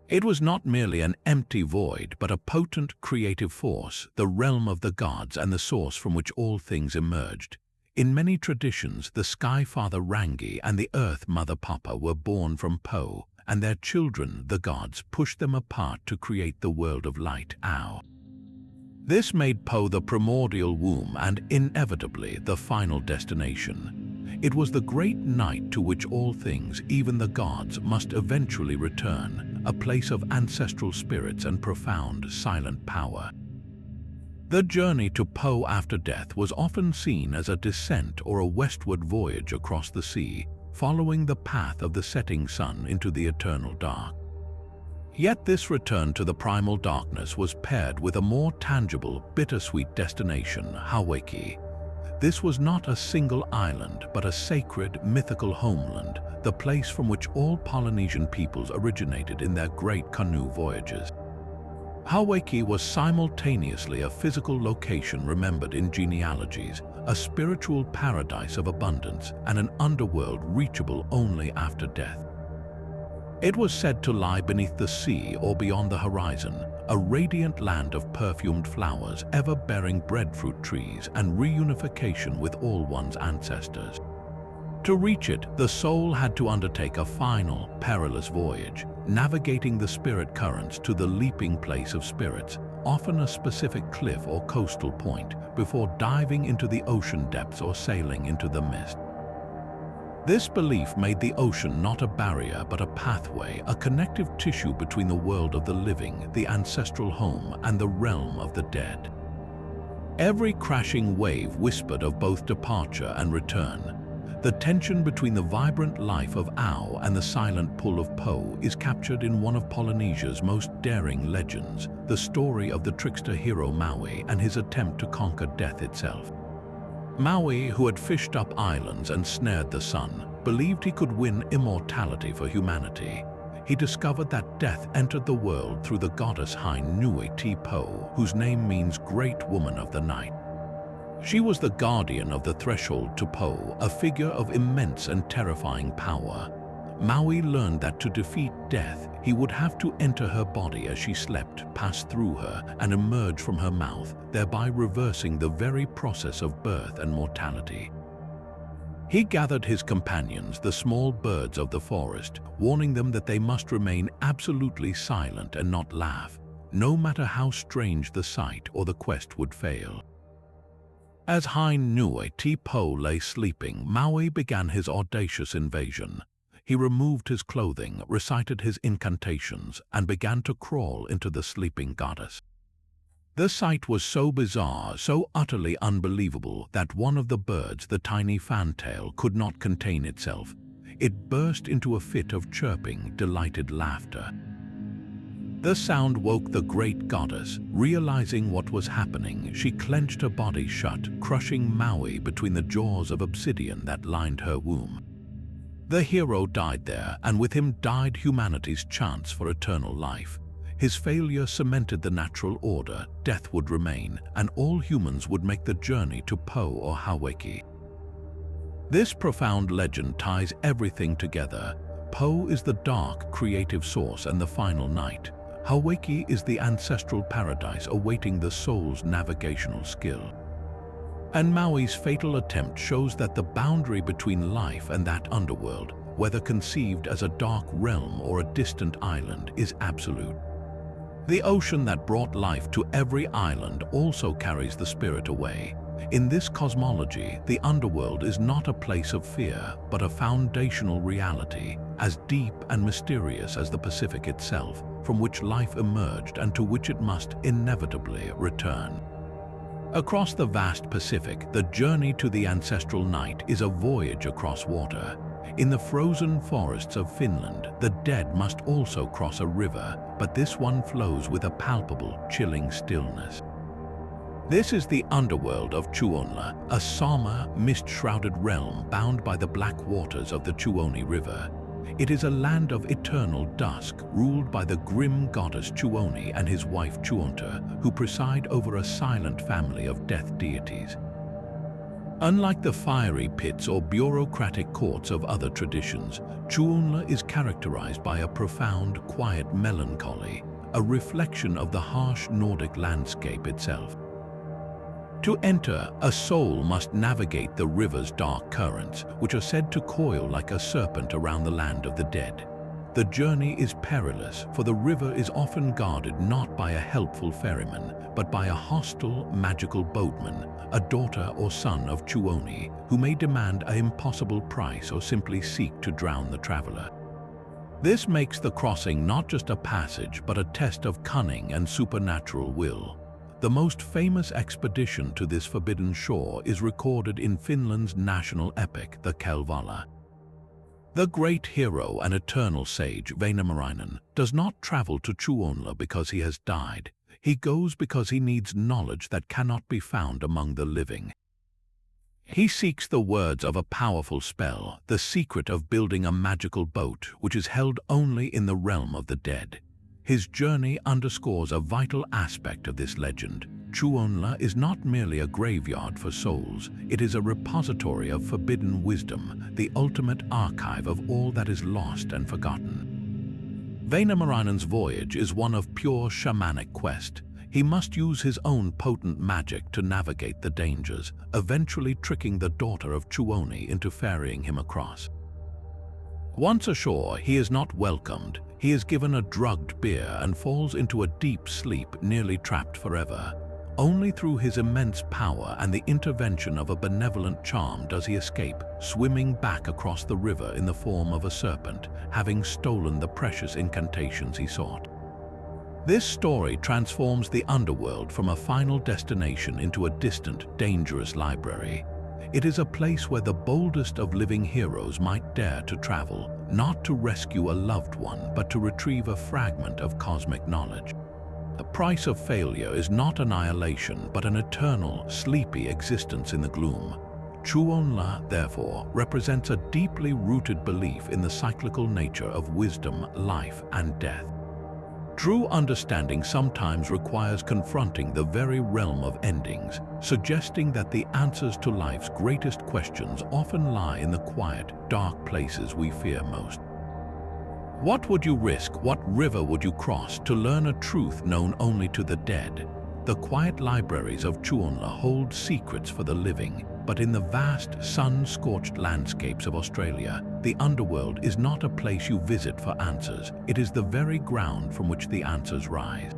It was not merely an empty void, but a potent creative force, the realm of the gods and the source from which all things emerged. In many traditions, the Sky Father Rangi and the Earth Mother Papa were born from Po, and their children, the gods, pushed them apart to create the world of light, Ao. This made Po the primordial womb and, inevitably, the final destination. It was the great night to which all things, even the gods, must eventually return, a place of ancestral spirits and profound, silent power. The journey to Po after death was often seen as a descent or a westward voyage across the sea, following the path of the setting sun into the eternal dark. Yet this return to the primal darkness was paired with a more tangible, bittersweet destination, Hawaiki. This was not a single island, but a sacred, mythical homeland, the place from which all Polynesian peoples originated in their great canoe voyages. Hawaiki was simultaneously a physical location remembered in genealogies, a spiritual paradise of abundance, and an underworld reachable only after death. It was said to lie beneath the sea or beyond the horizon, a radiant land of perfumed flowers, ever-bearing breadfruit trees, and reunification with all one's ancestors. To reach it, the soul had to undertake a final, perilous voyage, navigating the spirit currents to the leaping place of spirits, often a specific cliff or coastal point, before diving into the ocean depths or sailing into the mist. This belief made the ocean not a barrier but a pathway, a connective tissue between the world of the living, the ancestral home, and the realm of the dead. Every crashing wave whispered of both departure and return. The tension between the vibrant life of Ao and the silent pull of Po is captured in one of Polynesia's most daring legends, the story of the trickster hero Maui and his attempt to conquer death itself. Maui, who had fished up islands and snared the sun, believed he could win immortality for humanity. He discovered that death entered the world through the goddess Hain Nui Te Po, whose name means Great Woman of the Night. She was the guardian of the threshold to Po, a figure of immense and terrifying power. Maui learned that to defeat death, he would have to enter her body as she slept, pass through her, and emerge from her mouth, thereby reversing the very process of birth and mortality. He gathered his companions, the small birds of the forest, warning them that they must remain absolutely silent and not laugh, no matter how strange the sight or the quest would fail. As Hain Nui Te Po lay sleeping, Maui began his audacious invasion. He removed his clothing, recited his incantations, and began to crawl into the sleeping goddess. The sight was so bizarre, so utterly unbelievable, that one of the birds, the tiny fantail, could not contain itself. It burst into a fit of chirping, delighted laughter. The sound woke the great goddess. Realizing what was happening, she clenched her body shut, crushing Maui between the jaws of obsidian that lined her womb. The hero died there, and with him died humanity's chance for eternal life. His failure cemented the natural order. Death would remain, and all humans would make the journey to Po or Hawaii. This profound legend ties everything together. Po is the dark, creative source and the final night. Hawaii is the ancestral paradise awaiting the soul's navigational skill. And Maui's fatal attempt shows that the boundary between life and that underworld, whether conceived as a dark realm or a distant island, is absolute. The ocean that brought life to every island also carries the spirit away. In this cosmology, the underworld is not a place of fear, but a foundational reality, as deep and mysterious as the Pacific itself, from which life emerged and to which it must inevitably return. Across the vast Pacific, the journey to the ancestral night is a voyage across water. In the frozen forests of Finland, the dead must also cross a river, but this one flows with a palpable, chilling stillness. This is the underworld of Tuonela, a Sama, mist-shrouded realm bound by the black waters of the Tuoni River. It is a land of eternal dusk, ruled by the grim goddess Tuoni and his wife Tuonta, who preside over a silent family of death deities. Unlike the fiery pits or bureaucratic courts of other traditions, Tuonela is characterized by a profound, quiet melancholy, a reflection of the harsh Nordic landscape itself. To enter, a soul must navigate the river's dark currents, which are said to coil like a serpent around the land of the dead. The journey is perilous, for the river is often guarded not by a helpful ferryman, but by a hostile, magical boatman, a daughter or son of Tuoni, who may demand an impossible price or simply seek to drown the traveler. This makes the crossing not just a passage, but a test of cunning and supernatural will. The most famous expedition to this forbidden shore is recorded in Finland's national epic, the Kalevala. The great hero and eternal sage Väinämöinen does not travel to Tuonela because he has died. He goes because he needs knowledge that cannot be found among the living. He seeks the words of a powerful spell, the secret of building a magical boat which is held only in the realm of the dead. His journey underscores a vital aspect of this legend. Tuonela is not merely a graveyard for souls, it is a repository of forbidden wisdom, the ultimate archive of all that is lost and forgotten. Väinämöinen's voyage is one of pure shamanic quest. He must use his own potent magic to navigate the dangers, eventually tricking the daughter of Tuoni into ferrying him across. Once ashore, he is not welcomed. He is given a drugged beer and falls into a deep sleep, nearly trapped forever. Only through his immense power and the intervention of a benevolent charm does he escape, swimming back across the river in the form of a serpent, having stolen the precious incantations he sought. This story transforms the underworld from a final destination into a distant, dangerous library. It is a place where the boldest of living heroes might dare to travel, not to rescue a loved one, but to retrieve a fragment of cosmic knowledge. The price of failure is not annihilation, but an eternal, sleepy existence in the gloom. Tuonela, therefore, represents a deeply rooted belief in the cyclical nature of wisdom, life, and death. True understanding sometimes requires confronting the very realm of endings, suggesting that the answers to life's greatest questions often lie in the quiet, dark places we fear most. What would you risk, what river would you cross to learn a truth known only to the dead? The quiet libraries of Tuonela hold secrets for the living, but in the vast, sun-scorched landscapes of Australia, the underworld is not a place you visit for answers. It is the very ground from which the answers rise.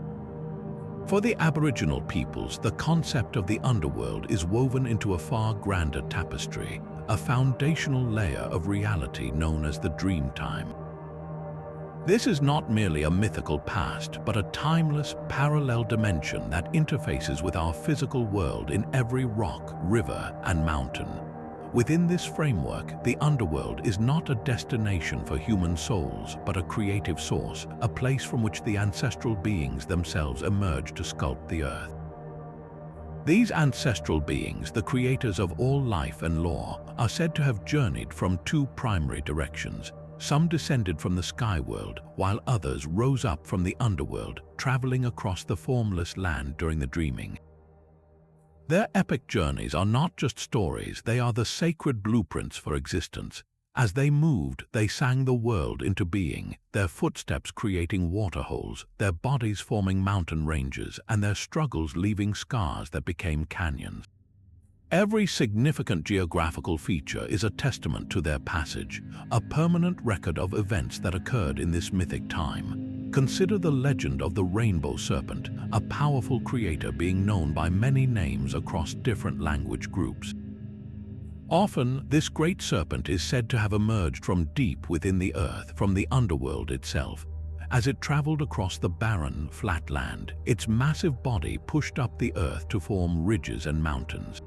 For the Aboriginal peoples, the concept of the underworld is woven into a far grander tapestry, a foundational layer of reality known as the dream time. This is not merely a mythical past, but a timeless, parallel dimension that interfaces with our physical world in every rock, river, and mountain. Within this framework, the underworld is not a destination for human souls, but a creative source, a place from which the ancestral beings themselves emerge to sculpt the earth. These ancestral beings, the creators of all life and law, are said to have journeyed from two primary directions. Some descended from the sky world, while others rose up from the underworld, traveling across the formless land during the dreaming. Their epic journeys are not just stories, they are the sacred blueprints for existence. As they moved, they sang the world into being, their footsteps creating waterholes, their bodies forming mountain ranges, and their struggles leaving scars that became canyons. Every significant geographical feature is a testament to their passage, a permanent record of events that occurred in this mythic time. Consider the legend of the rainbow serpent, a powerful creator being known by many names across different language groups. Often, this great serpent is said to have emerged from deep within the earth, from the underworld itself. As it traveled across the barren, flat land, its massive body pushed up the earth to form ridges and mountains.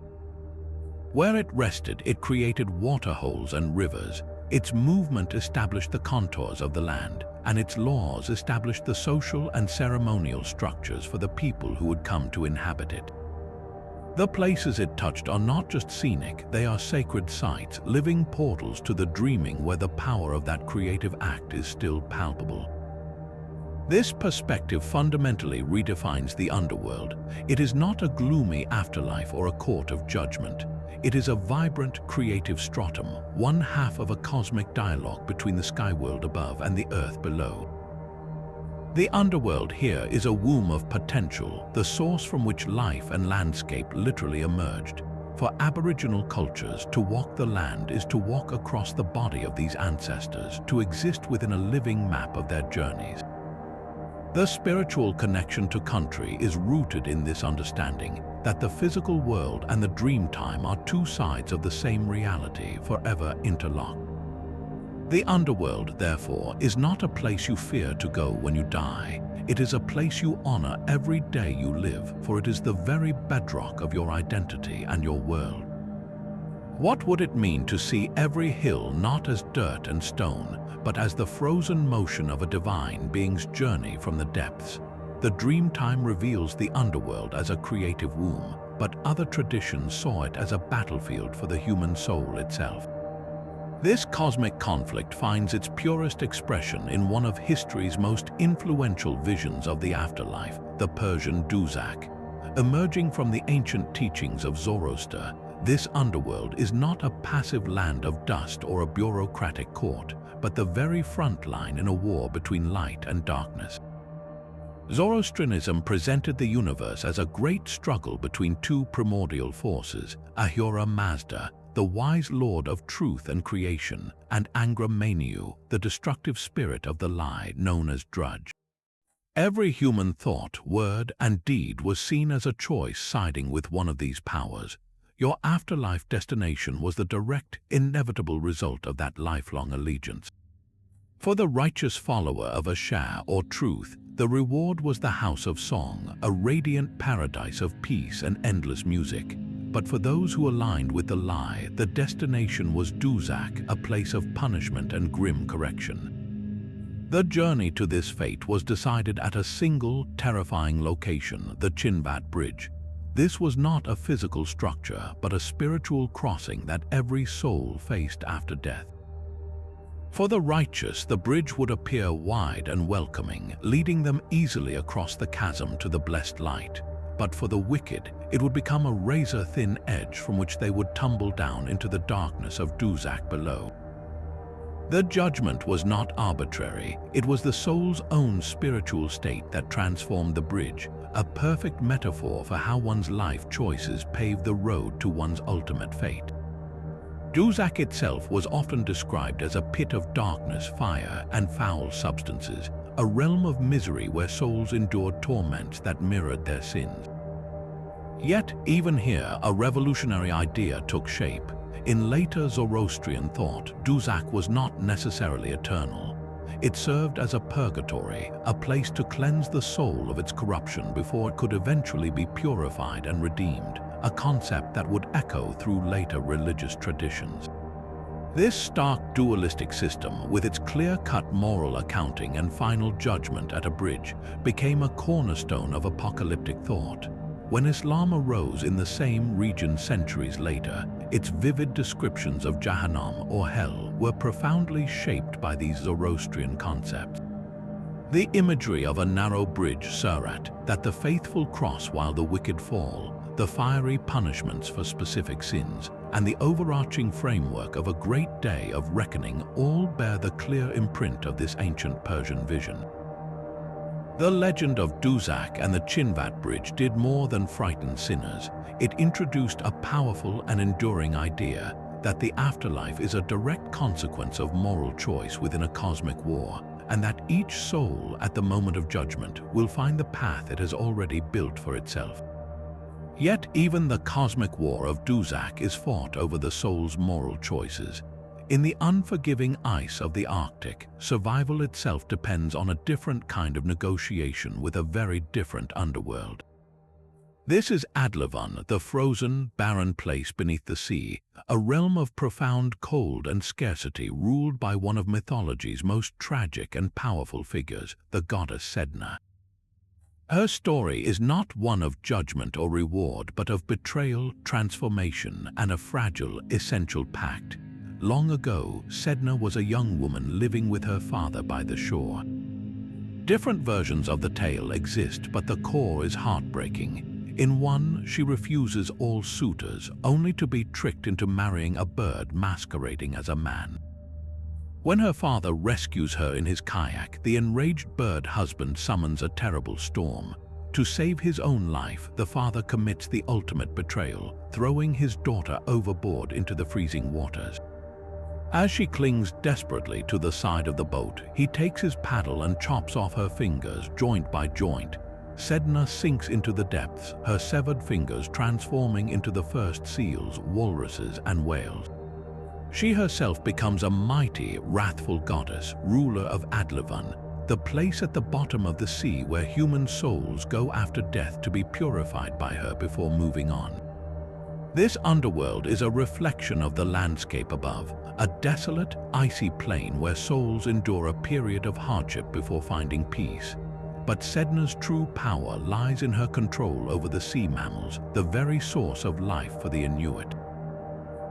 Where it rested, it created waterholes and rivers. Its movement established the contours of the land, and its laws established the social and ceremonial structures for the people who would come to inhabit it. The places it touched are not just scenic, they are sacred sites, living portals to the dreaming where the power of that creative act is still palpable. This perspective fundamentally redefines the underworld. It is not a gloomy afterlife or a court of judgment. It is a vibrant, creative stratum, one half of a cosmic dialogue between the sky world above and the earth below. The underworld here is a womb of potential, the source from which life and landscape literally emerged. For Aboriginal cultures, to walk the land is to walk across the body of these ancestors, to exist within a living map of their journeys. The spiritual connection to country is rooted in this understanding that the physical world and the dream time are two sides of the same reality, forever interlocked. The underworld, therefore, is not a place you fear to go when you die. It is a place you honor every day you live, for it is the very bedrock of your identity and your world. What would it mean to see every hill not as dirt and stone, but as the frozen motion of a divine being's journey from the depths? The dream time reveals the underworld as a creative womb, but other traditions saw it as a battlefield for the human soul itself. This cosmic conflict finds its purest expression in one of history's most influential visions of the afterlife, the Persian Duat. Emerging from the ancient teachings of Zoroaster, this underworld is not a passive land of dust or a bureaucratic court, but the very front line in a war between light and darkness. Zoroastrianism presented the universe as a great struggle between two primordial forces, Ahura Mazda, the wise lord of truth and creation, and Angra Mainyu, the destructive spirit of the lie known as Drudge. Every human thought, word, and deed was seen as a choice siding with one of these powers. Your afterlife destination was the direct, inevitable result of that lifelong allegiance. For the righteous follower of Ashar or truth, the reward was the house of song, a radiant paradise of peace and endless music. But for those who aligned with the lie, the destination was Duzak, a place of punishment and grim correction. The journey to this fate was decided at a single, terrifying location, the Chinvat Bridge. This was not a physical structure, but a spiritual crossing that every soul faced after death. For the righteous, the bridge would appear wide and welcoming, leading them easily across the chasm to the blessed light. But for the wicked, it would become a razor-thin edge from which they would tumble down into the darkness of Duzak below. The judgment was not arbitrary. It was the soul's own spiritual state that transformed the bridge, a perfect metaphor for how one's life choices pave the road to one's ultimate fate. Duzak itself was often described as a pit of darkness, fire, and foul substances, a realm of misery where souls endured torments that mirrored their sins. Yet, even here, a revolutionary idea took shape. In later Zoroastrian thought, Duzak was not necessarily eternal. It served as a purgatory, a place to cleanse the soul of its corruption before it could eventually be purified and redeemed, a concept that would echo through later religious traditions. This stark dualistic system, with its clear-cut moral accounting and final judgment at a bridge, became a cornerstone of apocalyptic thought. When Islam arose in the same region centuries later, its vivid descriptions of Jahannam or hell were profoundly shaped by these Zoroastrian concepts. The imagery of a narrow bridge, Sirat, that the faithful cross while the wicked fall, the fiery punishments for specific sins, and the overarching framework of a great day of reckoning all bear the clear imprint of this ancient Persian vision. The legend of Duat and the Chinvat Bridge did more than frighten sinners. It introduced a powerful and enduring idea that the afterlife is a direct consequence of moral choice within a cosmic war, and that each soul at the moment of judgment will find the path it has already built for itself. Yet even the cosmic war of Duat is fought over the soul's moral choices. In the unforgiving ice of the Arctic, survival itself depends on a different kind of negotiation with a very different underworld. This is Adlevan, the frozen, barren place beneath the sea, a realm of profound cold and scarcity ruled by one of mythology's most tragic and powerful figures, the goddess Sedna. Her story is not one of judgment or reward, but of betrayal, transformation, and a fragile, essential pact. Long ago, Sedna was a young woman living with her father by the shore. Different versions of the tale exist, but the core is heartbreaking. In one, she refuses all suitors, only to be tricked into marrying a bird masquerading as a man. When her father rescues her in his kayak, the enraged bird husband summons a terrible storm. To save his own life, the father commits the ultimate betrayal, throwing his daughter overboard into the freezing waters. As she clings desperately to the side of the boat, he takes his paddle and chops off her fingers, joint by joint. Sedna sinks into the depths, her severed fingers transforming into the first seals, walruses, and whales. She herself becomes a mighty, wrathful goddess, ruler of Adlevan, the place at the bottom of the sea where human souls go after death to be purified by her before moving on. This underworld is a reflection of the landscape above, a desolate, icy plain where souls endure a period of hardship before finding peace. But Sedna's true power lies in her control over the sea mammals, the very source of life for the Inuit.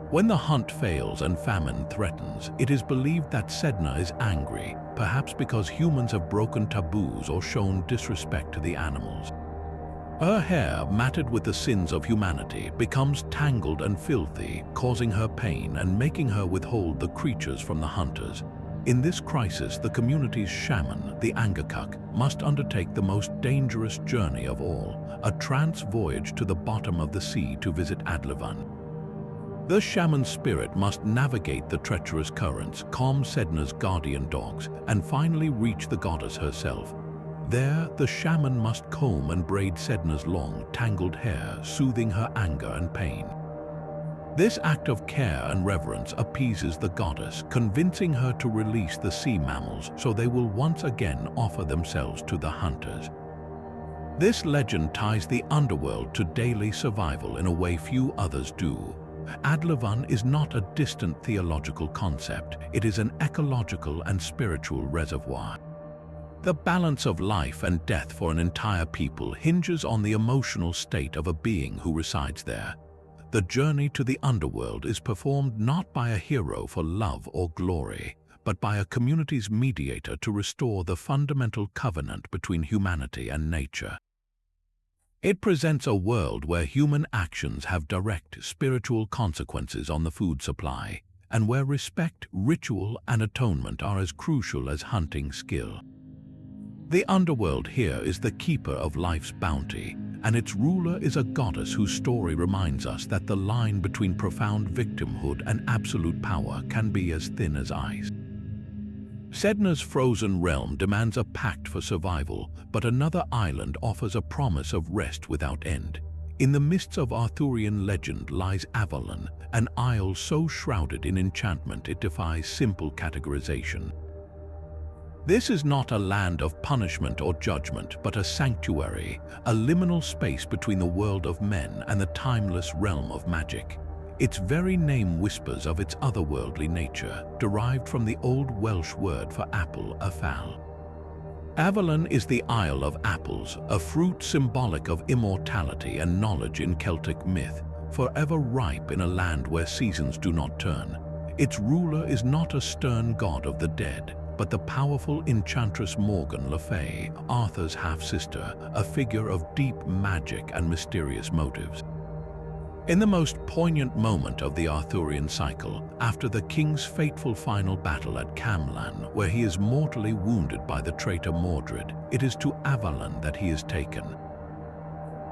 When the hunt fails and famine threatens, it is believed that Sedna is angry, perhaps because humans have broken taboos or shown disrespect to the animals. Her hair, matted with the sins of humanity, becomes tangled and filthy, causing her pain and making her withhold the creatures from the hunters. In this crisis, the community's shaman, the Angakok, must undertake the most dangerous journey of all, a trance voyage to the bottom of the sea to visit Adlevan. The shaman's spirit must navigate the treacherous currents, calm Sedna's guardian dogs, and finally reach the goddess herself. There, the shaman must comb and braid Sedna's long, tangled hair, soothing her anger and pain. This act of care and reverence appeases the goddess, convincing her to release the sea mammals so they will once again offer themselves to the hunters. This legend ties the underworld to daily survival in a way few others do. Adlevan is not a distant theological concept, it is an ecological and spiritual reservoir. The balance of life and death for an entire people hinges on the emotional state of a being who resides there. The journey to the underworld is performed not by a hero for love or glory, but by a community's mediator to restore the fundamental covenant between humanity and nature. It presents a world where human actions have direct spiritual consequences on the food supply, and where respect, ritual, and atonement are as crucial as hunting skill. The underworld here is the keeper of life's bounty, and its ruler is a goddess whose story reminds us that the line between profound victimhood and absolute power can be as thin as ice. Sedna's frozen realm demands a pact for survival, but another island offers a promise of rest without end. In the midst of Arthurian legend lies Avalon, an isle so shrouded in enchantment it defies simple categorization. This is not a land of punishment or judgment, but a sanctuary, a liminal space between the world of men and the timeless realm of magic. Its very name whispers of its otherworldly nature, derived from the Old Welsh word for apple, afal. Avalon is the Isle of Apples, a fruit symbolic of immortality and knowledge in Celtic myth, forever ripe in a land where seasons do not turn. Its ruler is not a stern god of the dead, but the powerful enchantress Morgan Le Fay, Arthur's half-sister, a figure of deep magic and mysterious motives. In the most poignant moment of the Arthurian cycle, after the king's fateful final battle at Camlan, where he is mortally wounded by the traitor Mordred, it is to Avalon that he is taken.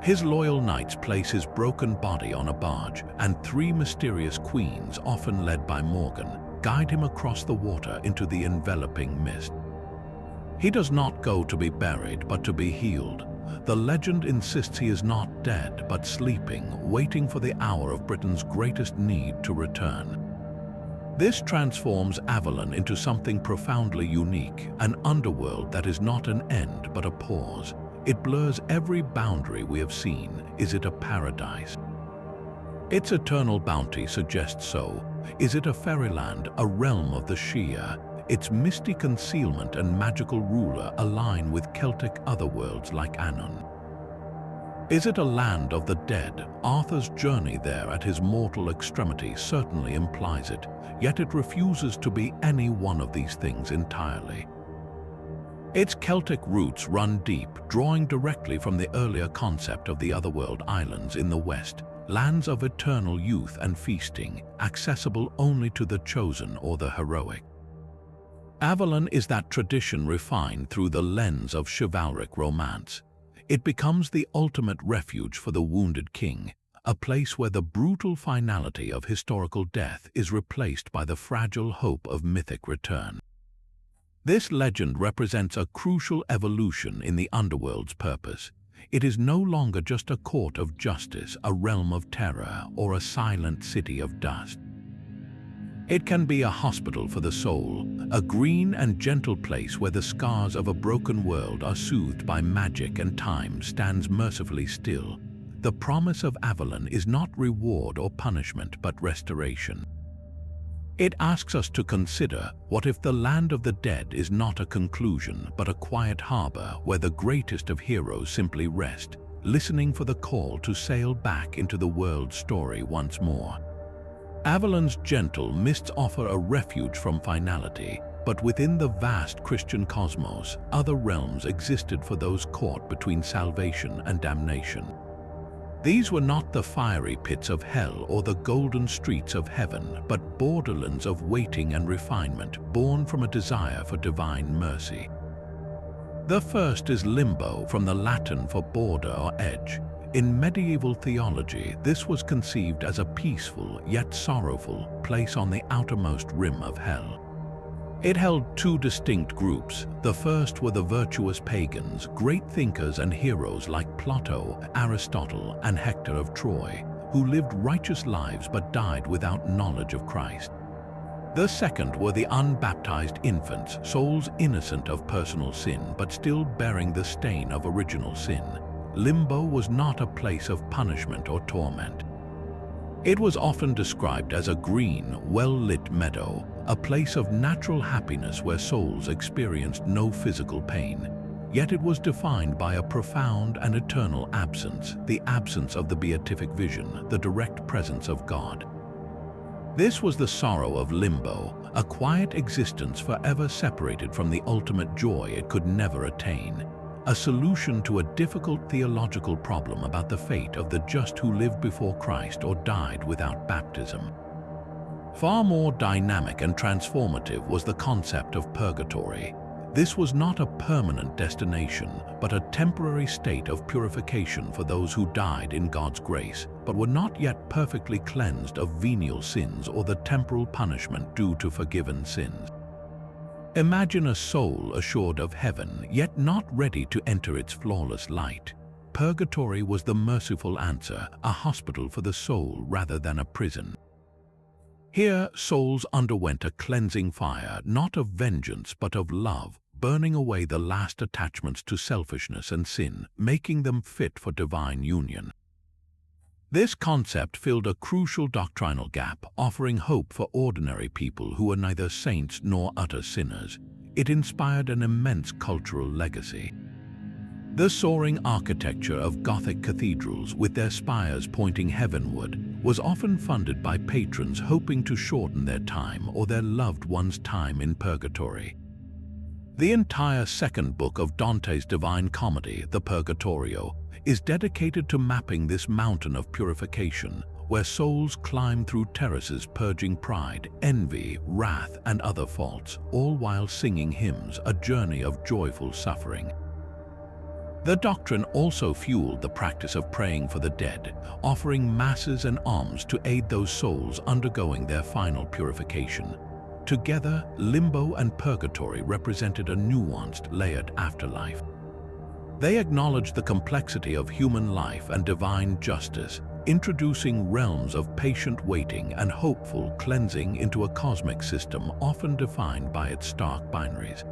His loyal knights place his broken body on a barge, and three mysterious queens, often led by Morgan, guide him across the water into the enveloping mist. He does not go to be buried, but to be healed. The legend insists he is not dead, but sleeping, waiting for the hour of Britain's greatest need to return. This transforms Avalon into something profoundly unique, an underworld that is not an end, but a pause. It blurs every boundary we have seen. Is it a paradise? Its eternal bounty suggests so. Is it a fairyland, a realm of the Shia? Its misty concealment and magical ruler align with Celtic otherworlds like Annwn. Is it a land of the dead? Arthur's journey there at his mortal extremity certainly implies it, yet it refuses to be any one of these things entirely. Its Celtic roots run deep, drawing directly from the earlier concept of the otherworld islands in the west, lands of eternal youth and feasting, accessible only to the chosen or the heroic. Avalon is that tradition refined through the lens of chivalric romance. It becomes the ultimate refuge for the wounded king, a place where the brutal finality of historical death is replaced by the fragile hope of mythic return. This legend represents a crucial evolution in the underworld's purpose. It is no longer just a court of justice, a realm of terror, or a silent city of dust. It can be a hospital for the soul, a green and gentle place where the scars of a broken world are soothed by magic and time stands mercifully still. The promise of Avalon is not reward or punishment, but restoration. It asks us to consider, what if the land of the dead is not a conclusion, but a quiet harbor where the greatest of heroes simply rest, listening for the call to sail back into the world's story once more. Avalon's gentle mists offer a refuge from finality, but within the vast Christian cosmos, other realms existed for those caught between salvation and damnation. These were not the fiery pits of hell or the golden streets of heaven, but borderlands of waiting and refinement, born from a desire for divine mercy. The first is limbo, from the Latin for border or edge. In medieval theology, this was conceived as a peaceful yet sorrowful place on the outermost rim of hell. It held two distinct groups. The first were the virtuous pagans, great thinkers and heroes like Plato, Aristotle, and Hector of Troy, who lived righteous lives but died without knowledge of Christ. The second were the unbaptized infants, souls innocent of personal sin but still bearing the stain of original sin. Limbo was not a place of punishment or torment. It was often described as a green, well-lit meadow, a place of natural happiness where souls experienced no physical pain. Yet it was defined by a profound and eternal absence, the absence of the beatific vision, the direct presence of God. This was the sorrow of limbo, a quiet existence forever separated from the ultimate joy it could never attain. A solution to a difficult theological problem about the fate of the just who lived before Christ or died without baptism. Far more dynamic and transformative was the concept of purgatory. This was not a permanent destination, but a temporary state of purification for those who died in God's grace, but were not yet perfectly cleansed of venial sins or the temporal punishment due to forgiven sins. Imagine a soul assured of heaven, yet not ready to enter its flawless light. Purgatory was the merciful answer, a hospital for the soul rather than a prison. Here, souls underwent a cleansing fire, not of vengeance but of love, burning away the last attachments to selfishness and sin, making them fit for divine union. This concept filled a crucial doctrinal gap, offering hope for ordinary people who were neither saints nor utter sinners. It inspired an immense cultural legacy. The soaring architecture of Gothic cathedrals, with their spires pointing heavenward, was often funded by patrons hoping to shorten their time or their loved ones' time in purgatory. The entire second book of Dante's Divine Comedy, the Purgatorio, is dedicated to mapping this mountain of purification, where souls climb through terraces purging pride, envy, wrath, and other faults, all while singing hymns, a journey of joyful suffering. The doctrine also fueled the practice of praying for the dead, offering masses and alms to aid those souls undergoing their final purification. Together, limbo and purgatory represented a nuanced, layered afterlife. They acknowledged the complexity of human life and divine justice, introducing realms of patient waiting and hopeful cleansing into a cosmic system often defined by its stark binaries.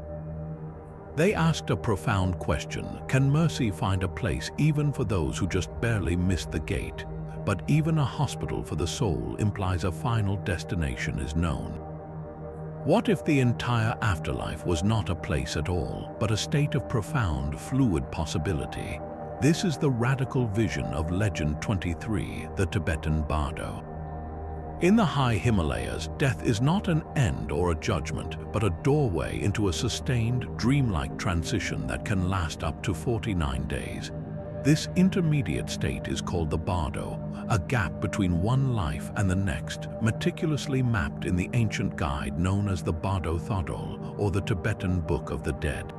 They asked a profound question: can mercy find a place even for those who just barely missed the gate? But even a hospital for the soul implies a final destination is known. What if the entire afterlife was not a place at all, but a state of profound, fluid possibility? This is the radical vision of Legend 23, the Tibetan Bardo. In the high Himalayas, death is not an end or a judgment, but a doorway into a sustained, dreamlike transition that can last up to 49 days. This intermediate state is called the Bardo, a gap between one life and the next, meticulously mapped in the ancient guide known as the Bardo Thodol, or the Tibetan Book of the Dead.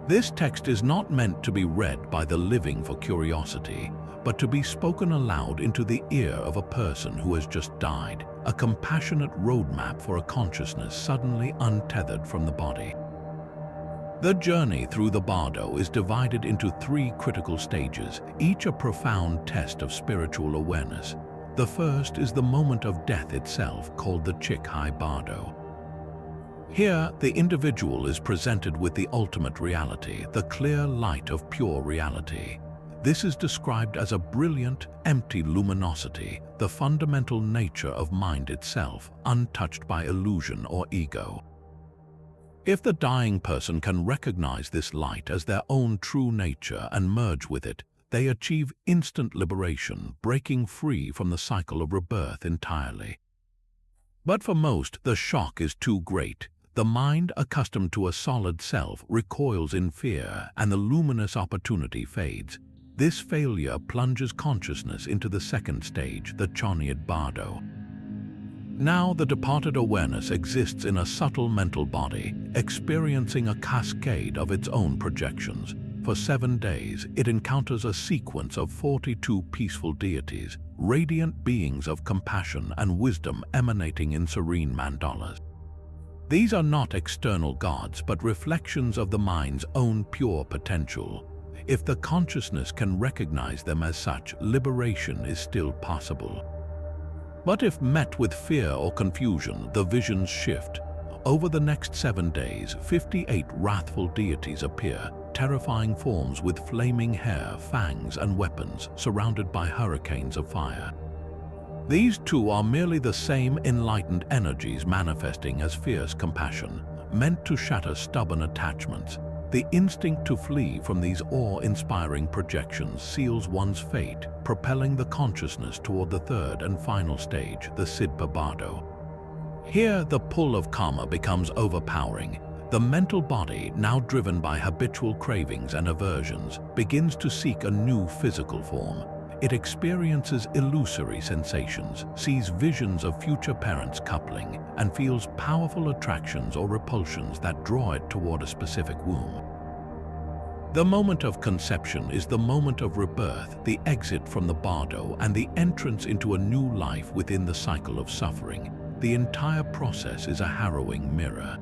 This text is not meant to be read by the living for curiosity, but to be spoken aloud into the ear of a person who has just died, a compassionate roadmap for a consciousness suddenly untethered from the body. The journey through the Bardo is divided into 3 critical stages, each a profound test of spiritual awareness. The first is the moment of death itself, called the Chikhai Bardo. Here, the individual is presented with the ultimate reality, the clear light of pure reality. This is described as a brilliant, empty luminosity, the fundamental nature of mind itself, untouched by illusion or ego. If the dying person can recognize this light as their own true nature and merge with it, they achieve instant liberation, breaking free from the cycle of rebirth entirely. But for most, the shock is too great. The mind, accustomed to a solid self, recoils in fear, and the luminous opportunity fades. This failure plunges consciousness into the second stage, the Choniad Bardo. Now the departed awareness exists in a subtle mental body, experiencing a cascade of its own projections. For 7 days, it encounters a sequence of 42 peaceful deities, radiant beings of compassion and wisdom emanating in serene mandalas. These are not external gods, but reflections of the mind's own pure potential. If the consciousness can recognize them as such, liberation is still possible. But if met with fear or confusion, the visions shift. Over the next 7 days, 58 wrathful deities appear, terrifying forms with flaming hair, fangs, and weapons, surrounded by hurricanes of fire. These too are merely the same enlightened energies manifesting as fierce compassion, meant to shatter stubborn attachments. The instinct to flee from these awe-inspiring projections seals one's fate, propelling the consciousness toward the third and final stage, the Sidpa Bardo. Here, the pull of karma becomes overpowering. The mental body, now driven by habitual cravings and aversions, begins to seek a new physical form. It experiences illusory sensations, sees visions of future parents coupling, and feels powerful attractions or repulsions that draw it toward a specific womb. The moment of conception is the moment of rebirth, the exit from the Bardo, and the entrance into a new life within the cycle of suffering. The entire process is a harrowing mirror.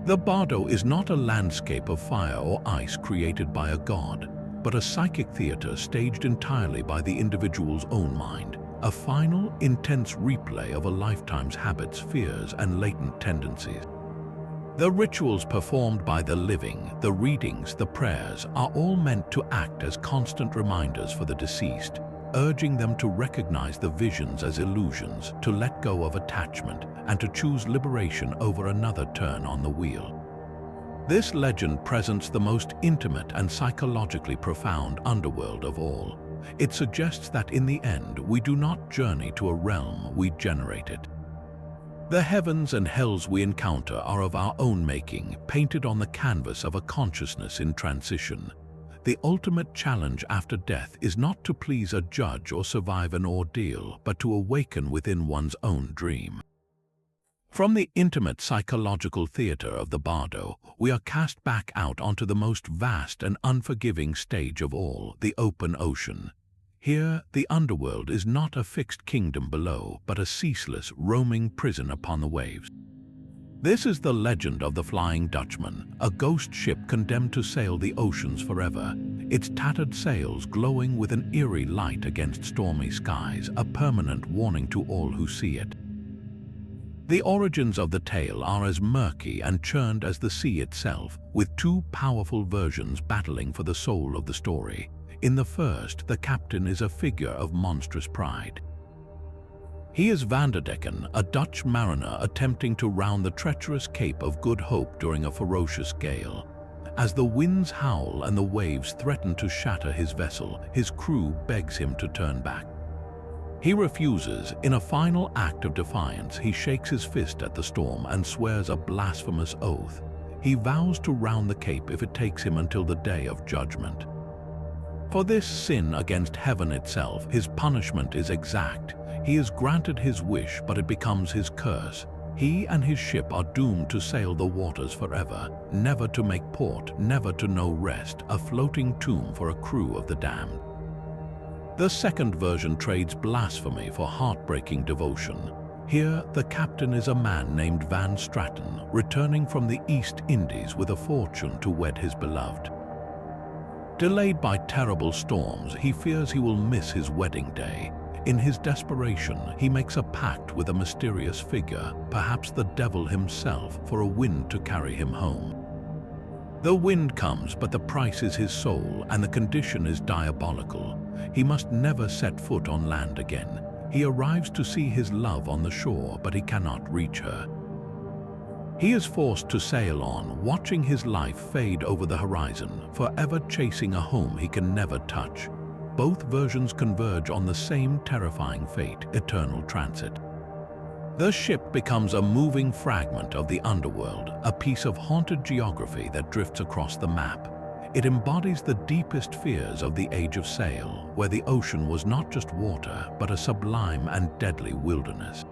The Bardo is not a landscape of fire or ice created by a god, but a psychic theater staged entirely by the individual's own mind, a final, intense replay of a lifetime's habits, fears, and latent tendencies. The rituals performed by the living, the readings, the prayers, are all meant to act as constant reminders for the deceased, urging them to recognize the visions as illusions, to let go of attachment, and to choose liberation over another turn on the wheel. This legend presents the most intimate and psychologically profound underworld of all. It suggests that in the end, we do not journey to a realm, we generate it. The heavens and hells we encounter are of our own making, painted on the canvas of a consciousness in transition. The ultimate challenge after death is not to please a judge or survive an ordeal, but to awaken within one's own dream. From the intimate psychological theater of the bardo, we are cast back out onto the most vast and unforgiving stage of all, the open ocean. Here, the underworld is not a fixed kingdom below, but a ceaseless, roaming prison upon the waves. This is the legend of the Flying Dutchman, a ghost ship condemned to sail the oceans forever, its tattered sails glowing with an eerie light against stormy skies, a permanent warning to all who see it. The origins of the tale are as murky and churned as the sea itself, with two powerful versions battling for the soul of the story. In the first, the captain is a figure of monstrous pride. He is Vanderdecken, a Dutch mariner attempting to round the treacherous Cape of Good Hope during a ferocious gale. As the winds howl and the waves threaten to shatter his vessel, his crew begs him to turn back. He refuses. In a final act of defiance, he shakes his fist at the storm and swears a blasphemous oath. He vows to round the Cape if it takes him until the day of judgment. For this sin against heaven itself, his punishment is exact. He is granted his wish, but it becomes his curse. He and his ship are doomed to sail the waters forever, never to make port, never to know rest, a floating tomb for a crew of the damned. The second version trades blasphemy for heartbreaking devotion. Here, the captain is a man named Van Straten, returning from the East Indies with a fortune to wed his beloved. Delayed by terrible storms, he fears he will miss his wedding day. In his desperation, he makes a pact with a mysterious figure, perhaps the devil himself, for a wind to carry him home. The wind comes, but the price is his soul, and the condition is diabolical. He must never set foot on land again. He arrives to see his love on the shore, but he cannot reach her. He is forced to sail on, watching his life fade over the horizon, forever chasing a home he can never touch. Both versions converge on the same terrifying fate, eternal transit. The ship becomes a moving fragment of the underworld, a piece of haunted geography that drifts across the map. It embodies the deepest fears of the Age of Sail, where the ocean was not just water, but a sublime and deadly wilderness.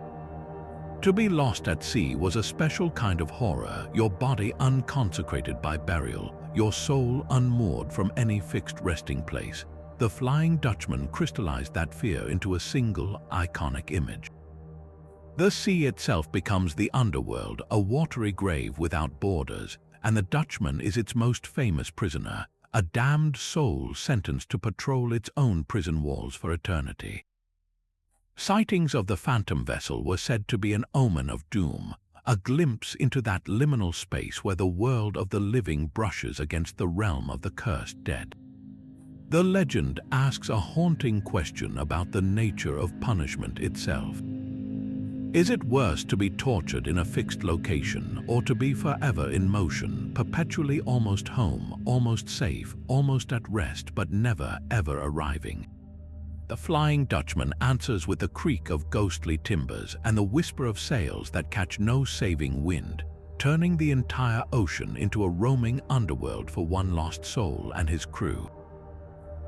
To be lost at sea was a special kind of horror, your body unconsecrated by burial, your soul unmoored from any fixed resting place. The Flying Dutchman crystallized that fear into a single, iconic image. The sea itself becomes the underworld, a watery grave without borders, and the Dutchman is its most famous prisoner, a damned soul sentenced to patrol its own prison walls for eternity. Sightings of the phantom vessel were said to be an omen of doom, a glimpse into that liminal space where the world of the living brushes against the realm of the cursed dead. The legend asks a haunting question about the nature of punishment itself. Is it worse to be tortured in a fixed location, or to be forever in motion, perpetually almost home, almost safe, almost at rest, but never ever arriving? The Flying Dutchman answers with the creak of ghostly timbers and the whisper of sails that catch no saving wind, turning the entire ocean into a roaming underworld for one lost soul and his crew.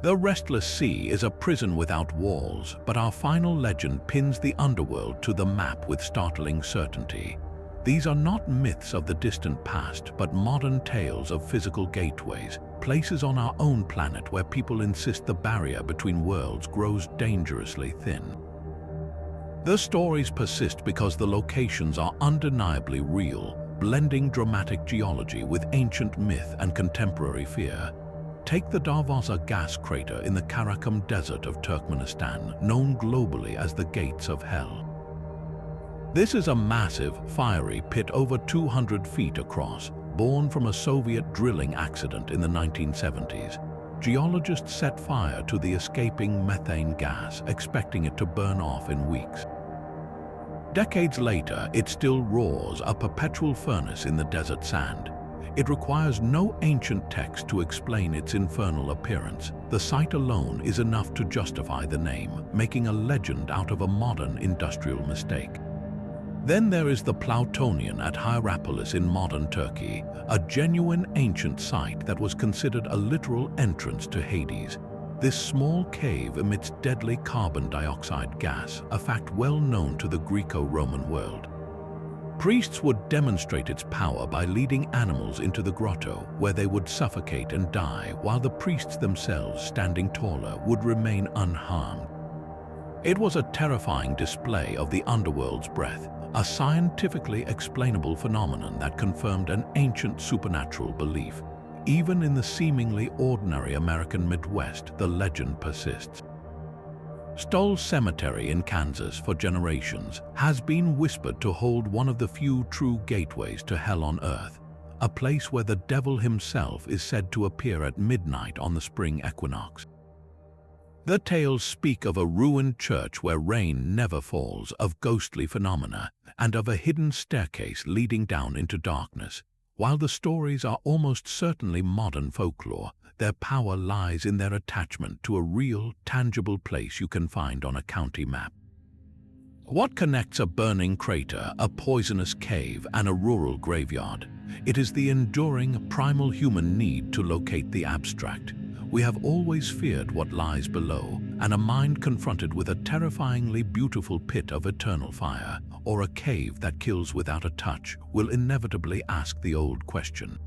The restless sea is a prison without walls, but our final legend pins the underworld to the map with startling certainty. These are not myths of the distant past, but modern tales of physical gateways, places on our own planet where people insist the barrier between worlds grows dangerously thin. The stories persist because the locations are undeniably real, blending dramatic geology with ancient myth and contemporary fear. Take the Darvaza gas crater in the Karakum Desert of Turkmenistan, known globally as the Gates of Hell. This is a massive, fiery pit over 200 feet across, born from a Soviet drilling accident in the 1970s. Geologists set fire to the escaping methane gas, expecting it to burn off in weeks. Decades later, it still roars, a perpetual furnace in the desert sand. It requires no ancient text to explain its infernal appearance. The site alone is enough to justify the name, making a legend out of a modern industrial mistake. Then there is the Plutonian at Hierapolis in modern Turkey, a genuine ancient site that was considered a literal entrance to Hades. This small cave emits deadly carbon dioxide gas, a fact well known to the Greco-Roman world. Priests would demonstrate its power by leading animals into the grotto, where they would suffocate and die, while the priests themselves, standing taller, would remain unharmed. It was a terrifying display of the underworld's breath, a scientifically explainable phenomenon that confirmed an ancient supernatural belief. Even in the seemingly ordinary American Midwest, the legend persists. Stoll Cemetery in Kansas, for generations, has been whispered to hold one of the few true gateways to hell on earth, a place where the devil himself is said to appear at midnight on the spring equinox. The tales speak of a ruined church where rain never falls, of ghostly phenomena, and of a hidden staircase leading down into darkness. While the stories are almost certainly modern folklore, their power lies in their attachment to a real, tangible place you can find on a county map. What connects a burning crater, a poisonous cave, and a rural graveyard? It is the enduring, primal human need to locate the abstract. We have always feared what lies below, and a mind confronted with a terrifyingly beautiful pit of eternal fire, or a cave that kills without a touch, will inevitably ask the old question.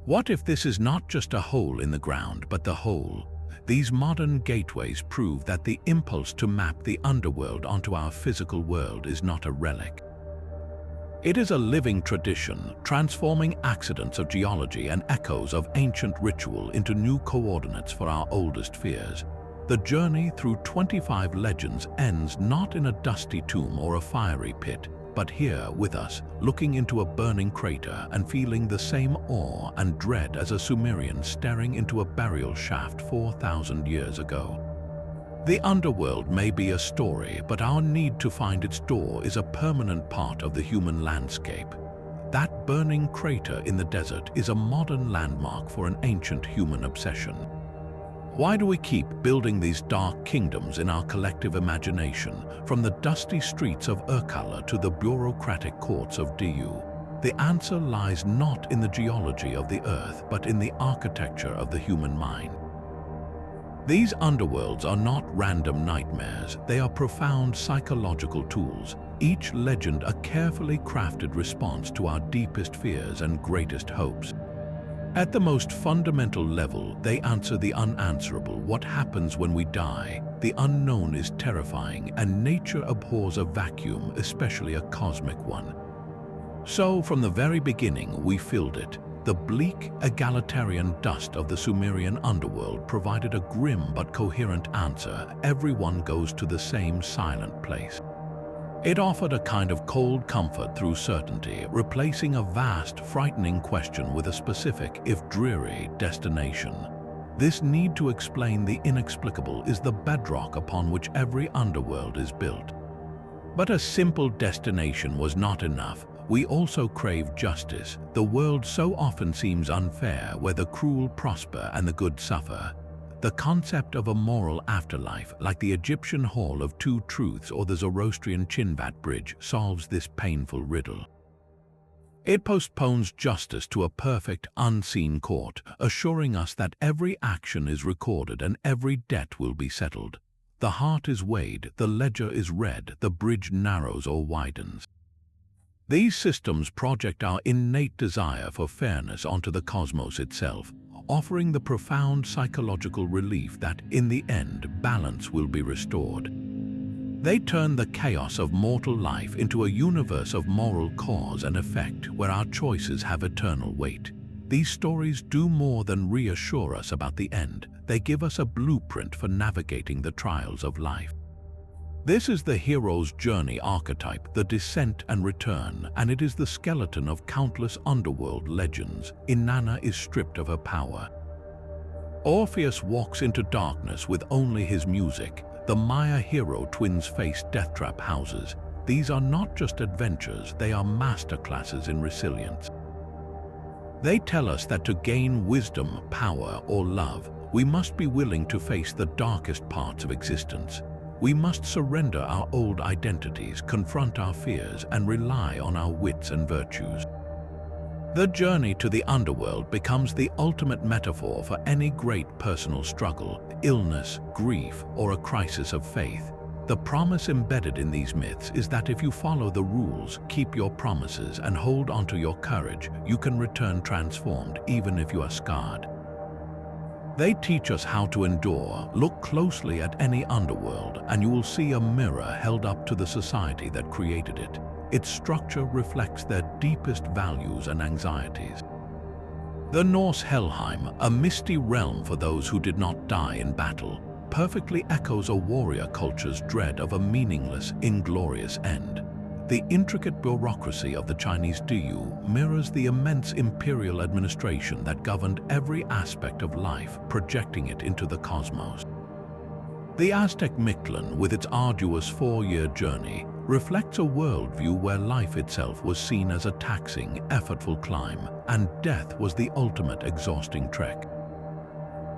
What if this is not just a hole in the ground, but the whole? These modern gateways prove that the impulse to map the underworld onto our physical world is not a relic. It is a living tradition, transforming accidents of geology and echoes of ancient ritual into new coordinates for our oldest fears. The journey through 25 legends ends not in a dusty tomb or a fiery pit, but here with us, looking into a burning crater and feeling the same awe and dread as a Sumerian staring into a burial shaft 4,000 years ago. The underworld may be a story, but our need to find its door is a permanent part of the human landscape. That burning crater in the desert is a modern landmark for an ancient human obsession. Why do we keep building these dark kingdoms in our collective imagination, from the dusty streets of Urkala to the bureaucratic courts of Diu? The answer lies not in the geology of the earth, but in the architecture of the human mind. These underworlds are not random nightmares, they are profound psychological tools, each legend a carefully crafted response to our deepest fears and greatest hopes. At the most fundamental level, they answer the unanswerable. What happens when we die? The unknown is terrifying, and nature abhors a vacuum, especially a cosmic one. So, from the very beginning, we filled it. The bleak, egalitarian dust of the Sumerian underworld provided a grim but coherent answer. Everyone goes to the same silent place. It offered a kind of cold comfort through certainty, replacing a vast, frightening question with a specific, if dreary, destination. This need to explain the inexplicable is the bedrock upon which every underworld is built. But a simple destination was not enough. We also crave justice. The world so often seems unfair, where the cruel prosper and the good suffer. The concept of a moral afterlife, like the Egyptian Hall of Two Truths or the Zoroastrian Chinvat Bridge, solves this painful riddle. It postpones justice to a perfect, unseen court, assuring us that every action is recorded and every debt will be settled. The heart is weighed, the ledger is read, the bridge narrows or widens. These systems project our innate desire for fairness onto the cosmos itself, offering the profound psychological relief that, in the end, balance will be restored. They turn the chaos of mortal life into a universe of moral cause and effect where our choices have eternal weight. These stories do more than reassure us about the end. They give us a blueprint for navigating the trials of life. This is the hero's journey archetype, the descent and return, and it is the skeleton of countless underworld legends. Inanna is stripped of her power. Orpheus walks into darkness with only his music. The Maya hero twins face death-trap houses. These are not just adventures, they are masterclasses in resilience. They tell us that to gain wisdom, power, or love, we must be willing to face the darkest parts of existence. We must surrender our old identities, confront our fears, and rely on our wits and virtues. The journey to the underworld becomes the ultimate metaphor for any great personal struggle, illness, grief, or a crisis of faith. The promise embedded in these myths is that if you follow the rules, keep your promises, and hold onto your courage, you can return transformed even if you are scarred. They teach us how to endure. Look closely at any underworld, and you will see a mirror held up to the society that created it. Its structure reflects their deepest values and anxieties. The Norse Helheim, a misty realm for those who did not die in battle, perfectly echoes a warrior culture's dread of a meaningless, inglorious end. The intricate bureaucracy of the Chinese Duat mirrors the immense imperial administration that governed every aspect of life, projecting it into the cosmos. The Aztec Mictlan, with its arduous 4-year journey, reflects a worldview where life itself was seen as a taxing, effortful climb, and death was the ultimate exhausting trek.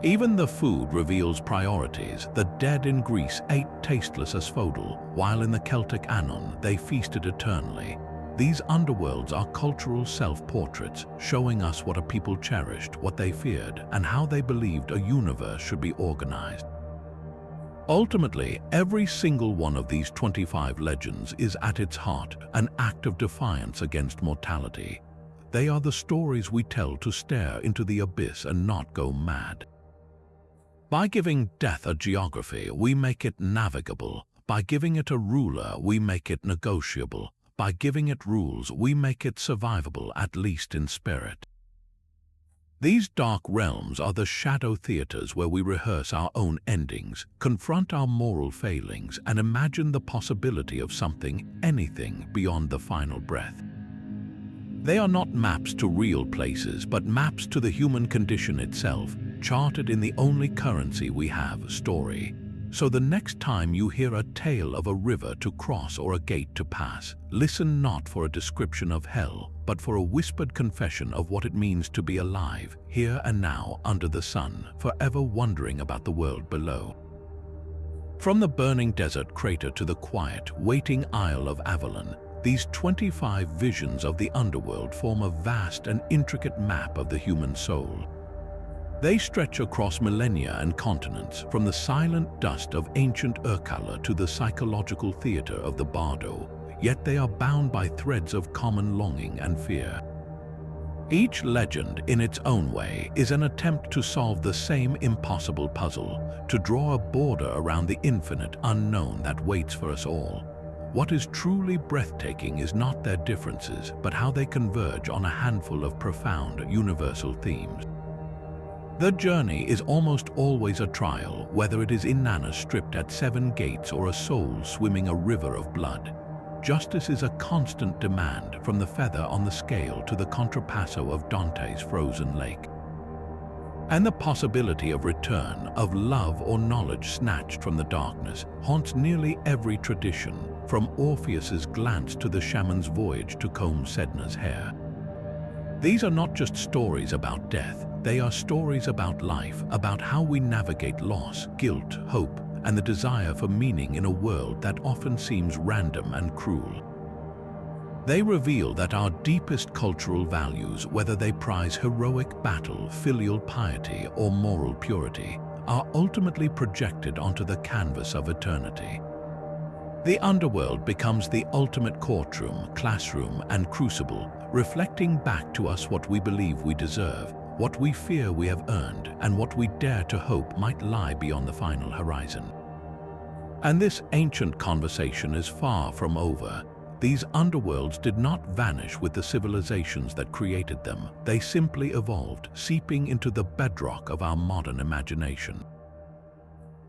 Even the food reveals priorities. The dead in Greece ate tasteless asphodel, while in the Celtic Annan they feasted eternally. These underworlds are cultural self-portraits, showing us what a people cherished, what they feared, and how they believed a universe should be organized. Ultimately, every single one of these 25 legends is at its heart an act of defiance against mortality. They are the stories we tell to stare into the abyss and not go mad. By giving death a geography, we make it navigable. By giving it a ruler, we make it negotiable. By giving it rules, we make it survivable, at least in spirit. These dark realms are the shadow theaters where we rehearse our own endings, confront our moral failings, and imagine the possibility of something, anything, beyond the final breath. They are not maps to real places, but maps to the human condition itself, charted in the only currency we have, story. So the next time you hear a tale of a river to cross or a gate to pass, listen not for a description of hell, but for a whispered confession of what it means to be alive, here and now, under the sun, forever wondering about the world below. From the burning desert crater to the quiet, waiting Isle of Avalon, these 25 visions of the underworld form a vast and intricate map of the human soul. They stretch across millennia and continents, from the silent dust of ancient Urkala to the psychological theater of the Bardo, yet they are bound by threads of common longing and fear. Each legend, in its own way, is an attempt to solve the same impossible puzzle, to draw a border around the infinite unknown that waits for us all. What is truly breathtaking is not their differences, but how they converge on a handful of profound, universal themes. The journey is almost always a trial, whether it is Inanna stripped at 7 gates or a soul swimming a river of blood. Justice is a constant demand, from the feather on the scale to the contrapasso of Dante's frozen lake. And the possibility of return, of love or knowledge snatched from the darkness, haunts nearly every tradition, from Orpheus's glance to the shaman's voyage to comb Sedna's hair. These are not just stories about death, they are stories about life, about how we navigate loss, guilt, hope, and the desire for meaning in a world that often seems random and cruel. They reveal that our deepest cultural values, whether they prize heroic battle, filial piety, or moral purity, are ultimately projected onto the canvas of eternity. The underworld becomes the ultimate courtroom, classroom, and crucible, reflecting back to us what we believe we deserve, what we fear we have earned, and what we dare to hope might lie beyond the final horizon. And this ancient conversation is far from over. These underworlds did not vanish with the civilizations that created them. They simply evolved, seeping into the bedrock of our modern imagination.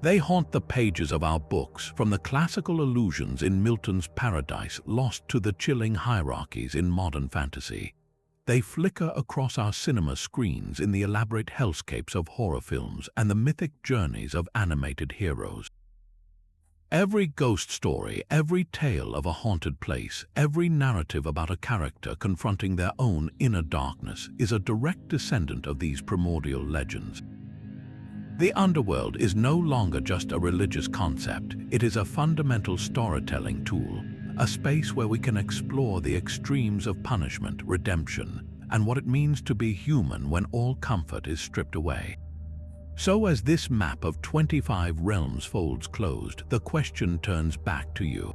They haunt the pages of our books, from the classical illusions in Milton's Paradise Lost to the chilling hierarchies in modern fantasy. They flicker across our cinema screens in the elaborate hellscapes of horror films and the mythic journeys of animated heroes. Every ghost story, every tale of a haunted place, every narrative about a character confronting their own inner darkness is a direct descendant of these primordial legends. The underworld is no longer just a religious concept, it is a fundamental storytelling tool, a space where we can explore the extremes of punishment, redemption, and what it means to be human when all comfort is stripped away. So as this map of 25 realms folds closed, the question turns back to you.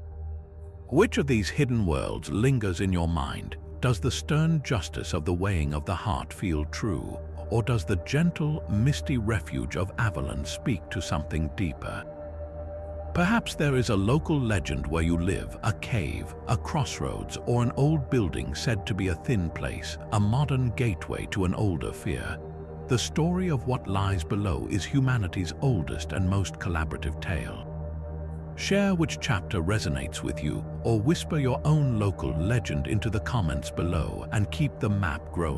Which of these hidden worlds lingers in your mind? Does the stern justice of the weighing of the heart feel true? Or does the gentle, misty refuge of Avalon speak to something deeper? Perhaps there is a local legend where you live, a cave, a crossroads, or an old building said to be a thin place, a modern gateway to an older fear. The story of what lies below is humanity's oldest and most collaborative tale. Share which chapter resonates with you, or whisper your own local legend into the comments below and keep the map growing.